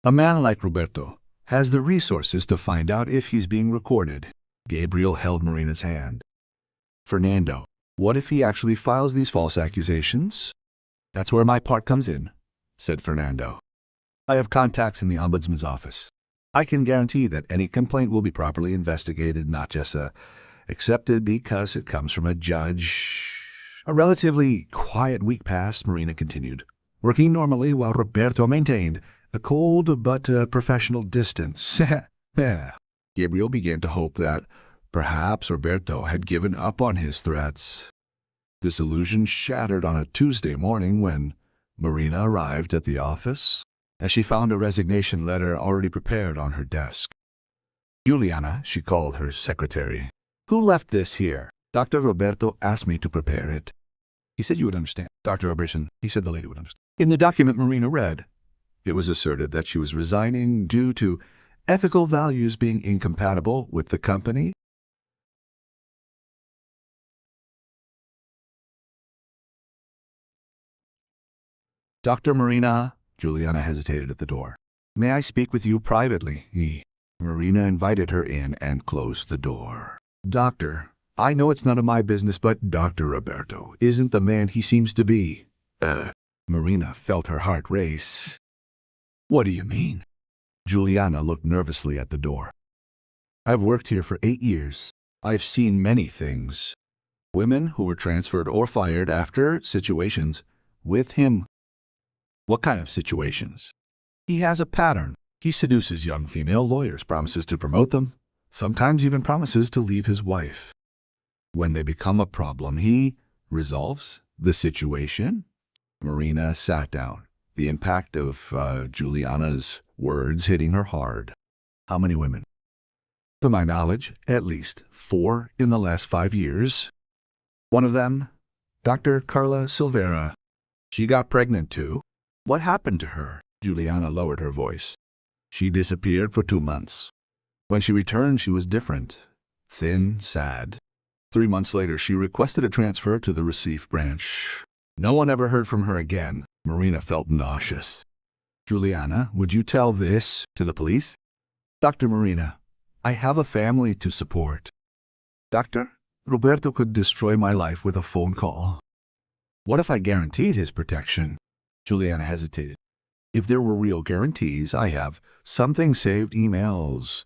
A man like Roberto has the resources to find out if he's being recorded. Gabriel held Marina's hand. Fernando, what if he actually files these false accusations? That's where my part comes in, said Fernando. I have contacts in the Ombudsman's office. I can guarantee that any complaint will be properly investigated, not just accepted because it comes from a judge. A relatively quiet week passed, Marina continued, working normally while Roberto maintained a cold but professional distance. Gabriel began to hope that perhaps Roberto had given up on his threats. This illusion shattered on a Tuesday morning when Marina arrived at the office, as she found a resignation letter already prepared on her desk. Juliana, she called her secretary. Who left this here? Dr. Roberto asked me to prepare it. He said you would understand. Dr. Robertson, he said the lady would understand. In the document Marina read, it was asserted that she was resigning due to ethical values being incompatible with the company. Dr. Marina, Juliana hesitated at the door. May I speak with you privately? Marina invited her in and closed the door. Doctor, I know it's none of my business, but Dr. Roberto isn't the man he seems to be. Marina felt her heart race. What do you mean? Juliana looked nervously at the door. I've worked here for 8 years. I've seen many things. Women who were transferred or fired after situations with him. What kind of situations? He has a pattern. He seduces young female lawyers, promises to promote them, sometimes even promises to leave his wife. When they become a problem, he resolves the situation. Marina sat down, the impact of Juliana's words hitting her hard. How many women? To my knowledge, at least 4 in the last 5 years. One of them, Dr. Carla Silvera. She got pregnant too. What happened to her? Juliana lowered her voice. She disappeared for 2 months. When she returned, she was different. Thin, sad. 3 months later, she requested a transfer to the Recife branch. No one ever heard from her again. Marina felt nauseous. Juliana, would you tell this to the police? Dr. Marina, I have a family to support. Doctor, Roberto could destroy my life with a phone call. What if I guaranteed his protection? Juliana hesitated. If there were real guarantees, I have something saved, emails,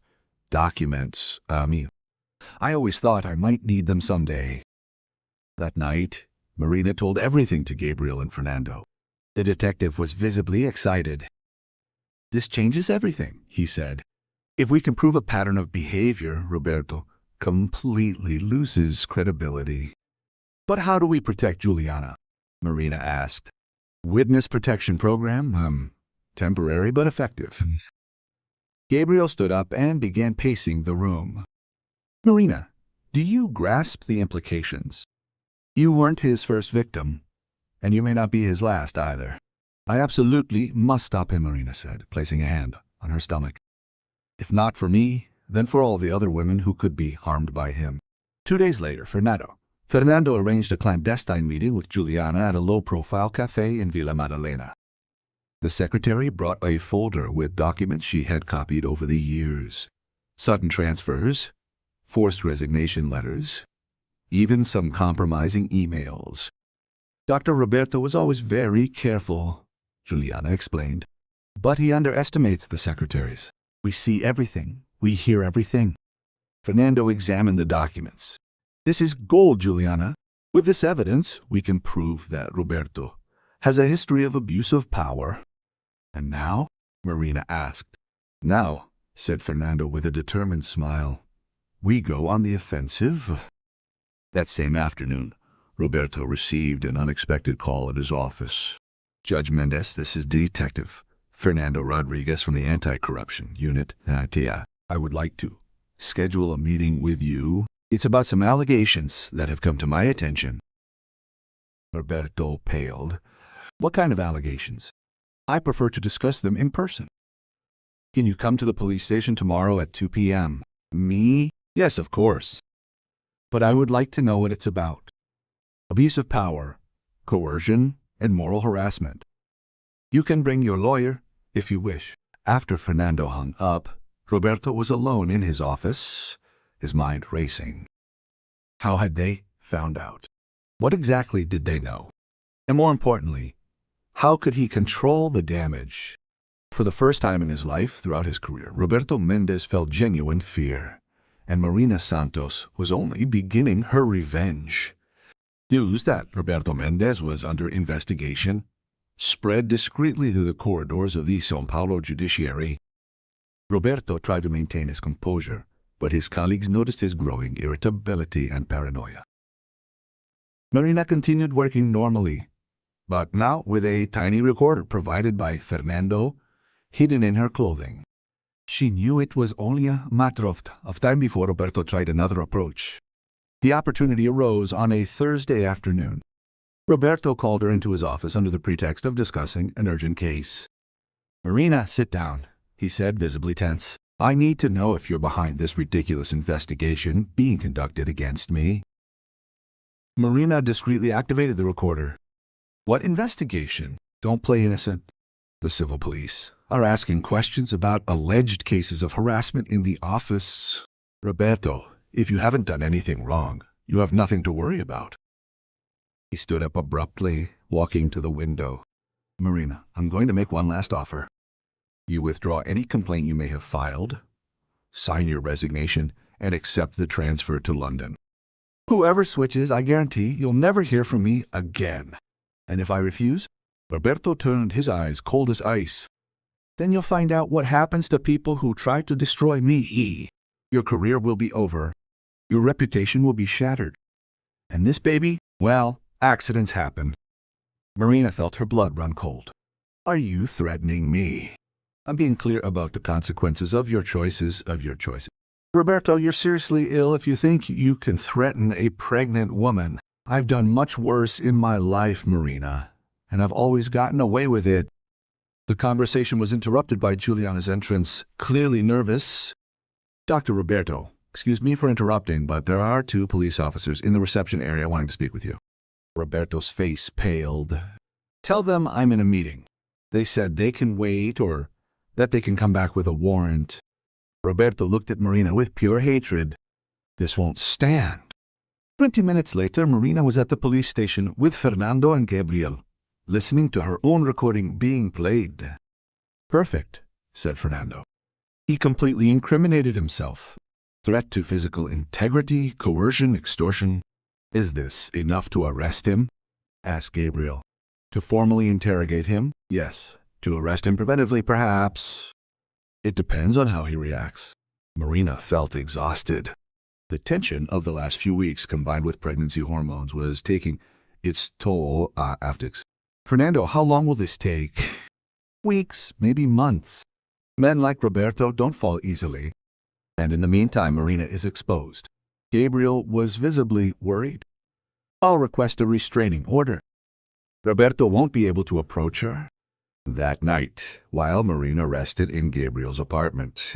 documents. I always thought I might need them someday. That night, Marina told everything to Gabriel and Fernando. The detective was visibly excited. This changes everything, he said. If we can prove a pattern of behavior, Roberto completely loses credibility. But how do we protect Juliana? Marina asked. Witness protection program, temporary but effective. Gabriel stood up and began pacing the room. Marina, do you grasp the implications? You weren't his first victim, and you may not be his last either. I absolutely must stop him, Marina said, placing a hand on her stomach. If not for me, then for all the other women who could be harmed by him. 2 days later, Fernando arranged a clandestine meeting with Juliana at a low-profile cafe in Villa Madalena. The secretary brought a folder with documents she had copied over the years. Sudden transfers, forced resignation letters, even some compromising emails. Dr. Roberto was always very careful, Juliana explained. But he underestimates the secretaries. We see everything. We hear everything. Fernando examined the documents. This is gold, Juliana. With this evidence, we can prove that Roberto has a history of abuse of power. And now? Marina asked. Now, said Fernando with a determined smile, we go on the offensive. That same afternoon, Roberto received an unexpected call at his office. Judge Mendez, this is Detective Fernando Rodriguez from the Anti-Corruption Unit. I would like to schedule a meeting with you. It's about some allegations that have come to my attention. Roberto paled. What kind of allegations? I prefer to discuss them in person. Can you come to the police station tomorrow at 2 p.m.? Me? Yes, of course. But I would like to know what it's about. Abuse of power, coercion, and moral harassment. You can bring your lawyer if you wish. After Fernando hung up, Roberto was alone in his office, his mind racing. How had they found out? What exactly did they know? And more importantly, how could he control the damage? For the first time in his life throughout his career, Roberto Mendez felt genuine fear, and Marina Santos was only beginning her revenge. News that Roberto Mendez was under investigation spread discreetly through the corridors of the São Paulo judiciary. Roberto tried to maintain his composure, but his colleagues noticed his growing irritability and paranoia. Marina continued working normally, but now with a tiny recorder provided by Fernando hidden in her clothing. She knew it was only a matter of time before Roberto tried another approach. The opportunity arose on a Thursday afternoon. Roberto called her into his office under the pretext of discussing an urgent case. "Marina, sit down," he said, visibly tense. "I need to know if you're behind this ridiculous investigation being conducted against me." Marina discreetly activated the recorder. "What investigation? Don't play innocent. The civil police are asking questions about alleged cases of harassment in the office. Roberto, if you haven't done anything wrong, you have nothing to worry about." He stood up abruptly, walking to the window. "Marina, I'm going to make one last offer. You withdraw any complaint you may have filed, sign your resignation, and accept the transfer to London. Whoever switches, I guarantee you'll never hear from me again. And if I refuse?" Roberto turned his eyes cold as ice. "Then you'll find out what happens to people who try to destroy me. Your career will be over. Your reputation will be shattered. And this baby, well, accidents happen." Marina felt her blood run cold. "Are you threatening me?" "I'm being clear about the consequences of your choices, Roberto, you're seriously ill if you think you can threaten a pregnant woman. I've done much worse in my life, Marina, and I've always gotten away with it." The conversation was interrupted by Juliana's entrance, clearly nervous. "Dr. Roberto, excuse me for interrupting, but there are 2 police officers in the reception area wanting to speak with you." Roberto's face paled. "Tell them I'm in a meeting. They said they can wait or that they can come back with a warrant." Roberto looked at Marina with pure hatred. This won't stand. 20 minutes later, Marina was at the police station with Fernando and Gabriel, listening to her own recording being played. "Perfect," said Fernando. He completely incriminated himself. Threat to physical integrity, coercion, extortion. "Is this enough to arrest him?" asked Gabriel. "To formally interrogate him? Yes. To arrest him preventively, perhaps. It depends on how he reacts." Marina felt exhausted. The tension of the last few weeks, combined with pregnancy hormones, was taking its toll after. "Fernando, how long will this take?" "Weeks, maybe months. Men like Roberto don't fall easily. And in the meantime, Marina is exposed." Gabriel was visibly worried. "I'll request a restraining order. Roberto won't be able to approach her." That night, while Marina rested in Gabriel's apartment,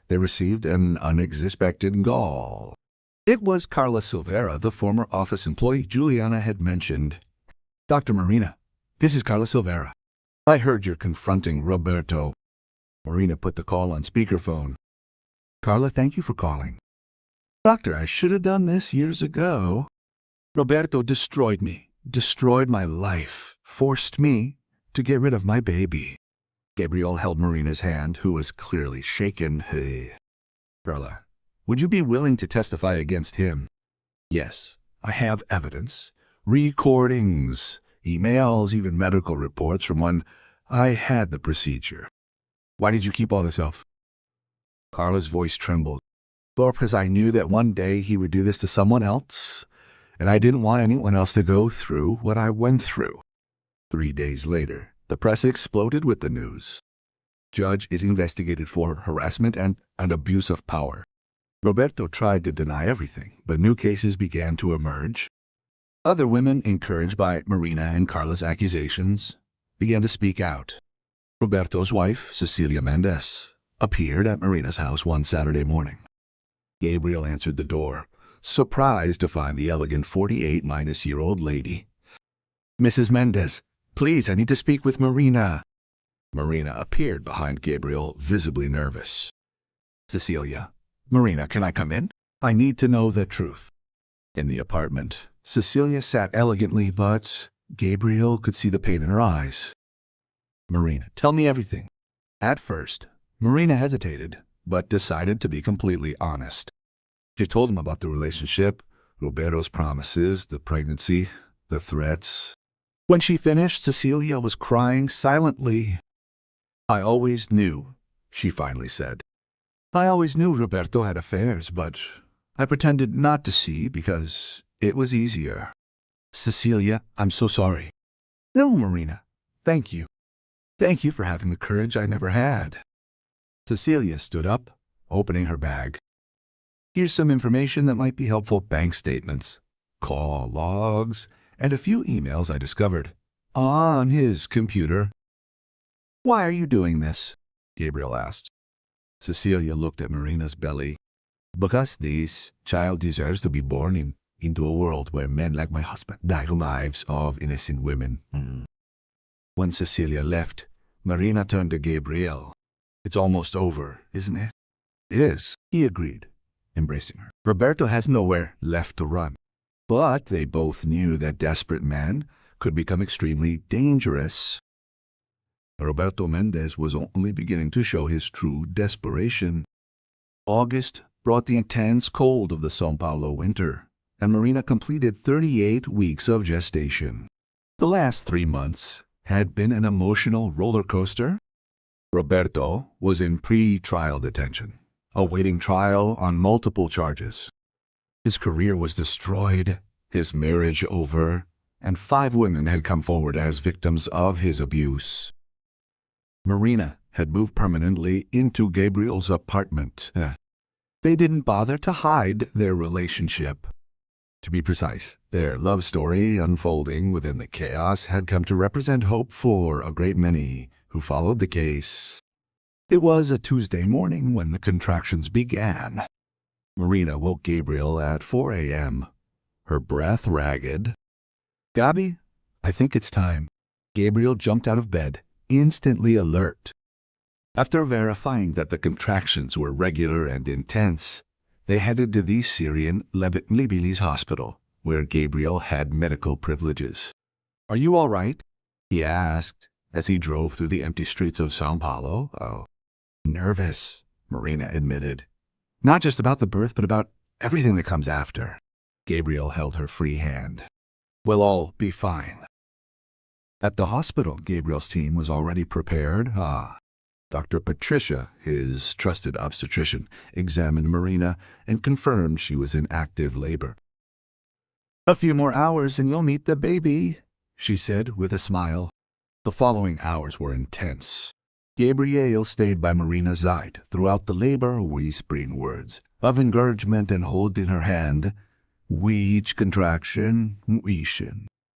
they received an unexpected call. It was Carla Silvera, the former office employee Juliana had mentioned. "Dr. Marina, this is Carla Silvera. I heard you're confronting Roberto." Marina put the call on speakerphone. "Carla, thank you for calling." "Doctor, I should have done this years ago. Roberto destroyed me, destroyed my life, forced me to get rid of my baby." Gabriel held Marina's hand, who was clearly shaken. "Hey, Carla, would you be willing to testify against him?" "Yes, I have evidence, recordings, emails, even medical reports from when I had the procedure." "Why did you keep all this up?" Carla's voice trembled. "Well, because I knew that one day he would do this to someone else, and I didn't want anyone else to go through what I went through." 3 days later, the press exploded with the news. Judge is investigated for harassment and abuse of power. Roberto tried to deny everything, but new cases began to emerge. Other women, encouraged by Marina and Carla's accusations, began to speak out. Roberto's wife, Cecilia Mendez, appeared at Marina's house one Saturday morning. Gabriel answered the door, surprised to find the elegant 48-year-old lady. "Mrs. Mendez, please, I need to speak with Marina." Marina appeared behind Gabriel, visibly nervous. "Cecilia, Marina, can I come in? I need to know the truth." In the apartment, Cecilia sat elegantly, but Gabriel could see the pain in her eyes. "Marina, tell me everything." At first, Marina hesitated, but decided to be completely honest. She told him about the relationship, Roberto's promises, the pregnancy, the threats. When she finished, Cecilia was crying silently. "I always knew," she finally said. "I always knew Roberto had affairs, but I pretended not to see because it was easier." "Cecilia, I'm so sorry." "No, Marina. Thank you. Thank you for having the courage I never had." Cecilia stood up, opening her bag. "Here's some information that might be helpful: bank statements, call logs, and a few emails I discovered on his computer. "Why are you doing this?" Gabriel asked. Cecilia looked at Marina's belly. "Because this child deserves to be born into a world where men like my husband die the lives of innocent women." When Cecilia left, Marina turned to Gabriel. "It's almost over, isn't it?" "It is," he agreed, embracing her. Roberto has nowhere left to run. But they both knew that desperate men could become extremely dangerous. Roberto Mendez was only beginning to show his true desperation. August brought the intense cold of the São Paulo winter, and Marina completed 38 weeks of gestation. The last 3 months had been an emotional roller coaster. Roberto was in pre-trial detention, awaiting trial on multiple charges. His career was destroyed, his marriage over, and 5 women had come forward as victims of his abuse. Marina had moved permanently into Gabriel's apartment. They didn't bother to hide their relationship. To be precise, their love story unfolding within the chaos had come to represent hope for a great many who followed the case. It was a Tuesday morning when the contractions began. Marina woke Gabriel at 4 a.m., her breath ragged. "Gabi, I think it's time." Gabriel jumped out of bed, instantly alert. After verifying that the contractions were regular and intense, they headed to the Syrian Libilis hospital, where Gabriel had medical privileges. "Are you all right?" he asked as he drove through the empty streets of São Paulo. "Oh, nervous," Marina admitted. "Not just about the birth, but about everything that comes after." Gabriel held her free hand. "We'll all be fine." At the hospital, Gabriel's team was already prepared. Dr. Patricia, his trusted obstetrician, examined Marina and confirmed she was in active labor. "A few more hours and you'll meet the baby," she said with a smile. The following hours were intense. Gabriel stayed by Marina's side throughout the labor, whispering words of encouragement and holding her hand. Each contraction,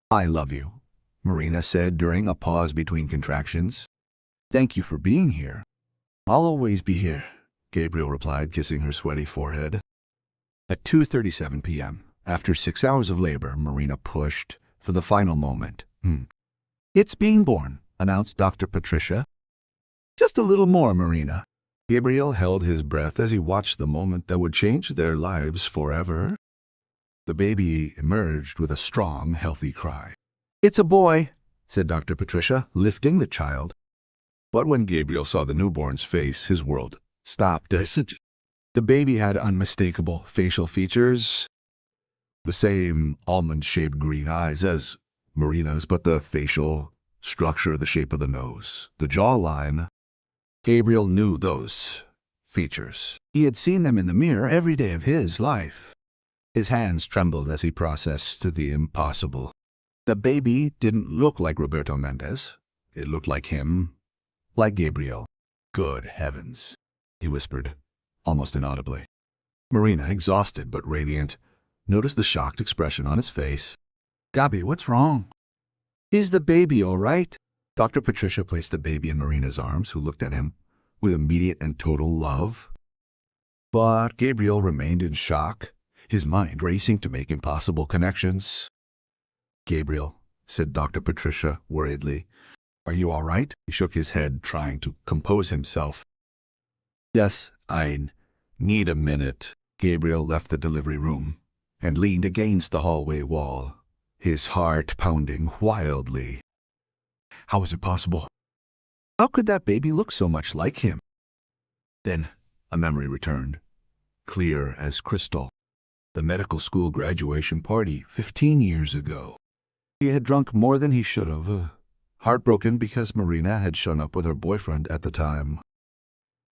"I love you," Marina said during a pause between contractions. "Thank you for being here." "I'll always be here," Gabriel replied, kissing her sweaty forehead. At 2:37 p.m., after 6 hours of labor, Marina pushed for the final moment. "It's being born," announced Dr. Patricia. "Just a little more, Marina." Gabriel held his breath as he watched the moment that would change their lives forever. The baby emerged with a strong, healthy cry. "It's a boy," said Dr. Patricia, lifting the child. But when Gabriel saw the newborn's face, his world stopped. The baby had unmistakable facial features, the same almond-shaped green eyes as Marina's, but the facial structure, the shape of the nose, the jawline. Gabriel knew those features. He had seen them in the mirror every day of his life. His hands trembled as he processed the impossible. The baby didn't look like Roberto Mendez. It looked like him, like Gabriel. "Good heavens," he whispered, almost inaudibly. Marina, exhausted but radiant, noticed the shocked expression on his face. "Gabi, what's wrong?" "Is the baby all right?" Dr. Patricia placed the baby in Marina's arms, who looked at him with immediate and total love. But Gabriel remained in shock, his mind racing to make impossible connections. "Gabriel," said Dr. Patricia worriedly, "are you all right?" He shook his head, trying to compose himself. "Yes, I need a minute." Gabriel left the delivery room and leaned against the hallway wall, his heart pounding wildly. How was it possible? How could that baby look so much like him? Then a memory returned, clear as crystal. The medical school graduation party 15 years ago. He had drunk more than he should have, heartbroken because Marina had shown up with her boyfriend at the time.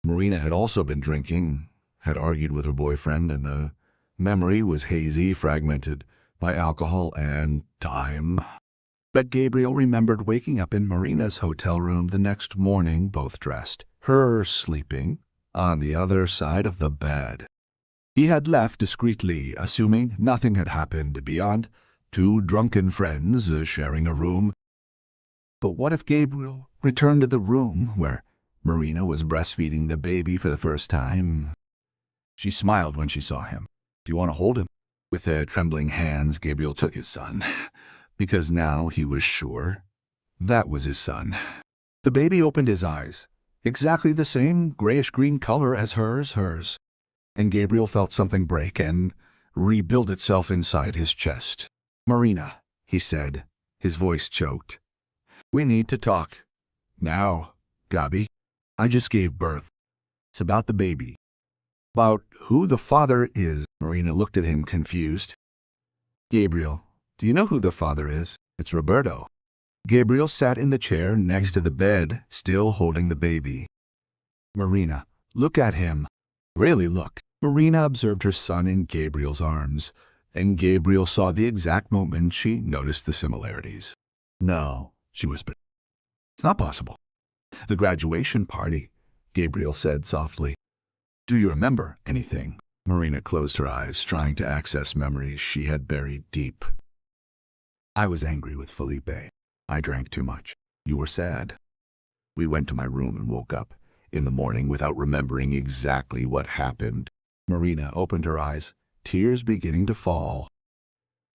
Marina had also been drinking, had argued with her boyfriend, and the memory was hazy, fragmented by alcohol and time. But Gabriel remembered waking up in Marina's hotel room the next morning, both dressed, her sleeping on the other side of the bed. He had left discreetly, assuming nothing had happened beyond two drunken friends sharing a room. But what if Gabriel returned to the room where Marina was breastfeeding the baby for the first time? She smiled when she saw him. "Do you want to hold him?" With trembling hands, Gabriel took his son, because now he was sure that was his son. The baby opened his eyes, exactly the same grayish-green color as hers, and Gabriel felt something break and rebuild itself inside his chest. "Marina," he said, his voice choked. "We need to talk. Now, Gabi. I just gave birth. It's about the baby. About who the father is." Marina looked at him confused. "Gabriel, do you know who the father is? It's Roberto." Gabriel sat in the chair next to the bed, still holding the baby. "Marina, look at him. Really look." Marina observed her son in Gabriel's arms, and Gabriel saw the exact moment she noticed the similarities. "No," she whispered. "It's not possible." "The graduation party," Gabriel said softly. "Do you remember anything?" Marina closed her eyes, trying to access memories she had buried deep. "I was angry with Felipe. I drank too much. You were sad. We went to my room and woke up in the morning without remembering exactly what happened." Marina opened her eyes, tears beginning to fall.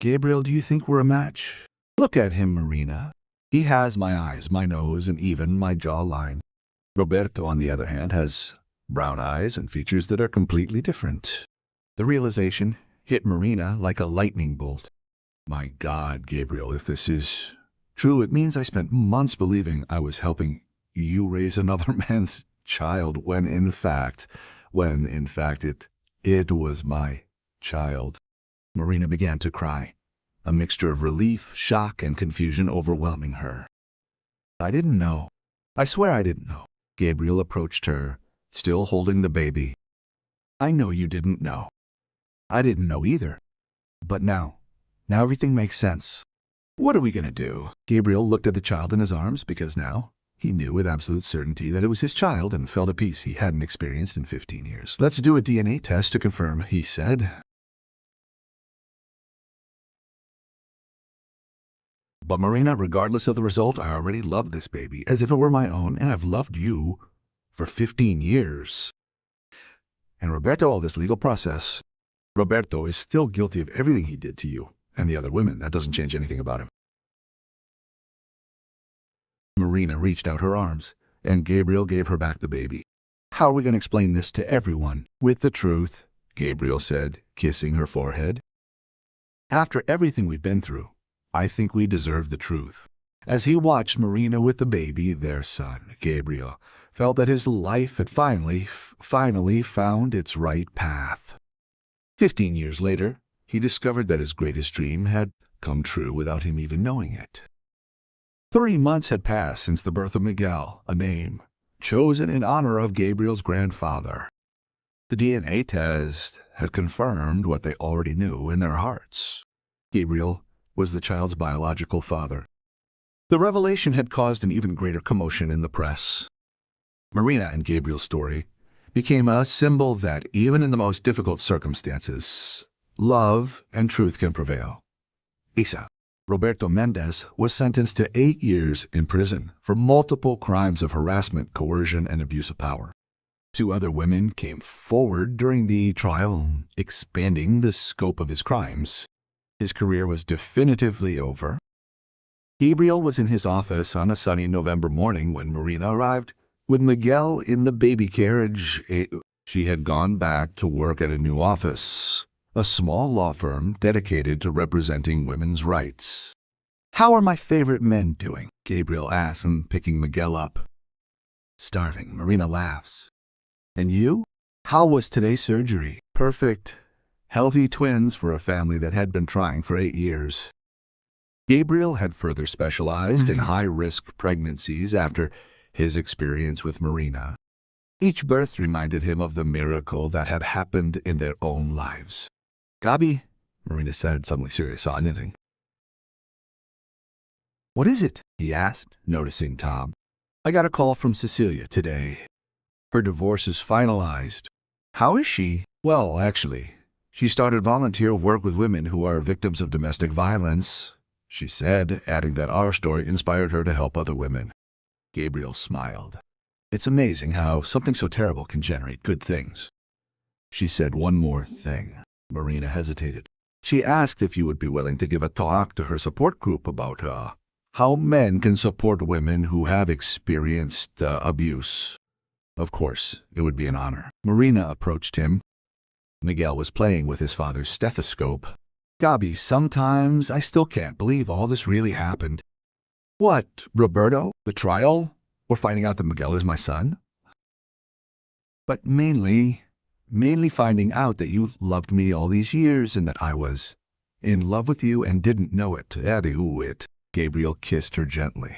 "Gabriel, do you think we're a match? Look at him, Marina. He has my eyes, my nose, and even my jawline. Roberto, on the other hand, has brown eyes and features that are completely different." The realization hit Marina like a lightning bolt. "My God, Gabriel, if this is true, it means I spent months believing I was helping you raise another man's child when in fact it was my child." Marina began to cry, a mixture of relief, shock, and confusion overwhelming her. "I didn't know. I swear I didn't know." Gabriel approached her, still holding the baby. "I know you didn't know. I didn't know either. But now everything makes sense. What are we going to do?" Gabriel looked at the child in his arms, because now he knew with absolute certainty that it was his child and felt a peace he hadn't experienced in 15 years. "Let's do a DNA test to confirm," he said. "But Marina, regardless of the result, I already love this baby as if it were my own, and I've loved you for 15 years. And Roberto, all this legal process, Roberto is still guilty of everything he did to you and the other women. That doesn't change anything about him." Marina reached out her arms, and Gabriel gave her back the baby. "How are we going to explain this to everyone?" "With the truth," Gabriel said, kissing her forehead. "After everything we've been through, I think we deserve the truth." As he watched Marina with the baby, their son, Gabriel felt that his life had finally found its right path. 15 years later, he discovered that his greatest dream had come true without him even knowing it. 3 months had passed since the birth of Miguel, a name chosen in honor of Gabriel's grandfather. The DNA test had confirmed what they already knew in their hearts. Gabriel was the child's biological father. The revelation had caused an even greater commotion in the press. Marina and Gabriel's story became a symbol that even in the most difficult circumstances, love and truth can prevail. Roberto Mendez was sentenced to 8 years in prison for multiple crimes of harassment, coercion, and abuse of power. 2 other women came forward during the trial, expanding the scope of his crimes. His career was definitively over. Gabriel was in his office on a sunny November morning when Marina arrived, with Miguel in the baby carriage. She had gone back to work at a new office, a small law firm dedicated to representing women's rights. "How are my favorite men doing?" Gabriel asked him, picking Miguel up. "Starving," Marina laughs. "And you? How was today's surgery?" "Perfect. Healthy twins for a family that had been trying for 8 years. Gabriel had further specialized in high-risk pregnancies after his experience with Marina. Each birth reminded him of the miracle that had happened in their own lives. "Gabi," Marina said, suddenly serious, "saw anything?" "What is it?" he asked, noticing Tom. "I got a call from Cecilia today. Her divorce is finalized." "How is she?" "Well, actually, She started volunteer work with women who are victims of domestic violence, she said, adding that our story inspired her to help other women. Gabriel smiled. It's amazing how something so terrible can generate good things. She said one more thing. Marina hesitated. She asked if you would be willing to give a talk to her support group about how men can support women who have experienced abuse. Of course, it would be an honor. Marina approached him. Miguel was playing with his father's stethoscope. Gabi, sometimes I still can't believe all this really happened. What, Roberto? The trial? Or finding out that Miguel is my son? But mainly finding out that you loved me all these years and that I was in love with you and didn't know it. Gabriel kissed her gently.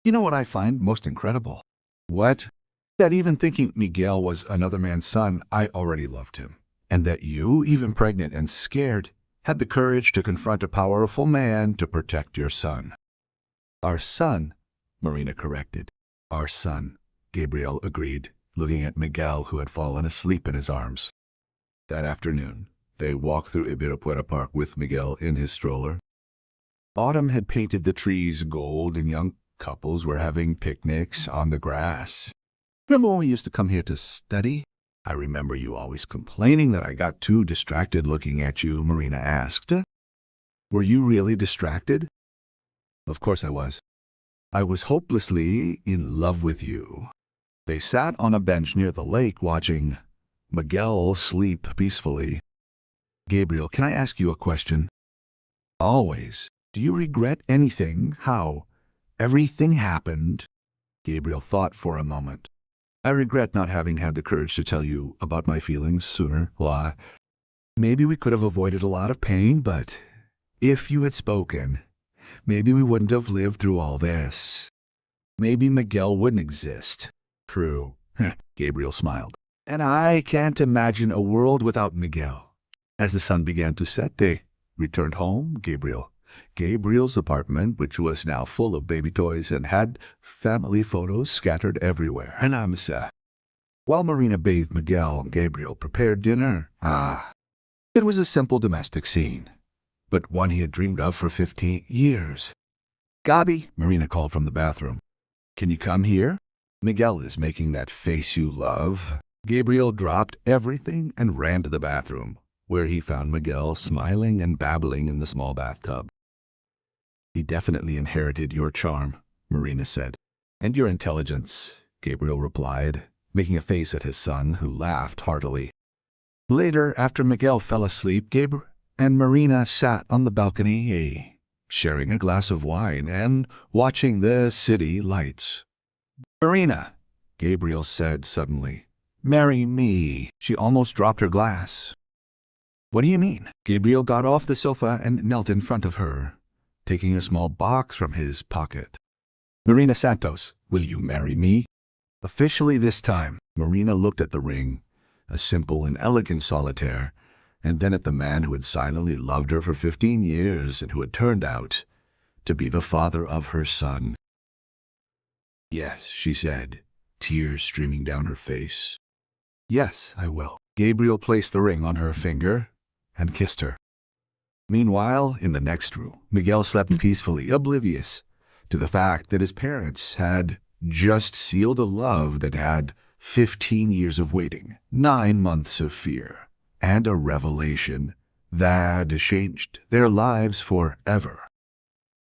You know what I find most incredible? What? That even thinking Miguel was another man's son, I already loved him. And that you, even pregnant and scared, had the courage to confront a powerful man to protect your son. Our son, Marina corrected. Our son, Gabriel agreed, looking at Miguel, who had fallen asleep in his arms. That afternoon, they walked through Ibirapuera Park with Miguel in his stroller. Autumn had painted the trees gold and young couples were having picnics on the grass. Remember when we used to come here to study? I remember you always complaining that I got too distracted looking at you, Marina asked. Were you really distracted? Of course I was. I was hopelessly in love with you. They sat on a bench near the lake watching Miguel sleep peacefully. Gabriel, can I ask you a question? Always. Do you regret anything? How everything happened? Gabriel thought for a moment. I regret not having had the courage to tell you about my feelings sooner. Why? Maybe we could have avoided a lot of pain, but if you had spoken, maybe we wouldn't have lived through all this. Maybe Miguel wouldn't exist. True. Gabriel smiled. And I can't imagine a world without Miguel. As the sun began to set, they returned home. Gabriel's apartment, which was now full of baby toys and had family photos scattered everywhere. And while Marina bathed Miguel, Gabriel prepared dinner. It was a simple domestic scene, but one he had dreamed of for 15 years. Gabi, Marina called from the bathroom. Can you come here? Miguel is making that face you love. Gabriel dropped everything and ran to the bathroom, where he found Miguel smiling and babbling in the small bathtub. He definitely inherited your charm, Marina said. And your intelligence, Gabriel replied, making a face at his son, who laughed heartily. Later, after Miguel fell asleep, Gabriel and Marina sat on the balcony, sharing a glass of wine and watching the city lights. Marina, Gabriel said suddenly, marry me. She almost dropped her glass. What do you mean? Gabriel got off the sofa and knelt in front of her, taking a small box from his pocket. Marina Santos, will you marry me? Officially this time. Marina looked at the ring, a simple and elegant solitaire, and then at the man who had silently loved her for 15 years and who had turned out to be the father of her son. Yes, she said, tears streaming down her face. Yes, I will. Gabriel placed the ring on her finger and kissed her. Meanwhile, in the next room, Miguel slept peacefully, oblivious to the fact that his parents had just sealed a love that had 15 years of waiting, 9 months of fear, and a revelation that changed their lives forever.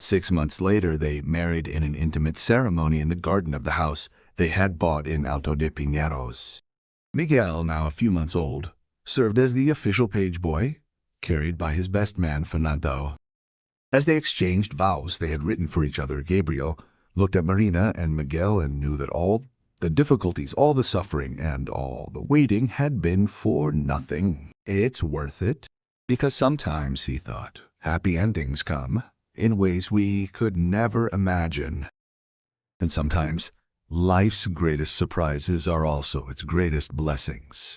6 months later, they married in an intimate ceremony in the garden of the house they had bought in Alto de Pineros. Miguel, now a few months old, served as the official page boy, carried by his best man, Fernando. As they exchanged vows they had written for each other, Gabriel looked at Marina and Miguel and knew that all the difficulties, all the suffering, and all the waiting had been for nothing. It's worth it, because sometimes, he thought, happy endings come in ways we could never imagine. And sometimes life's greatest surprises are also its greatest blessings.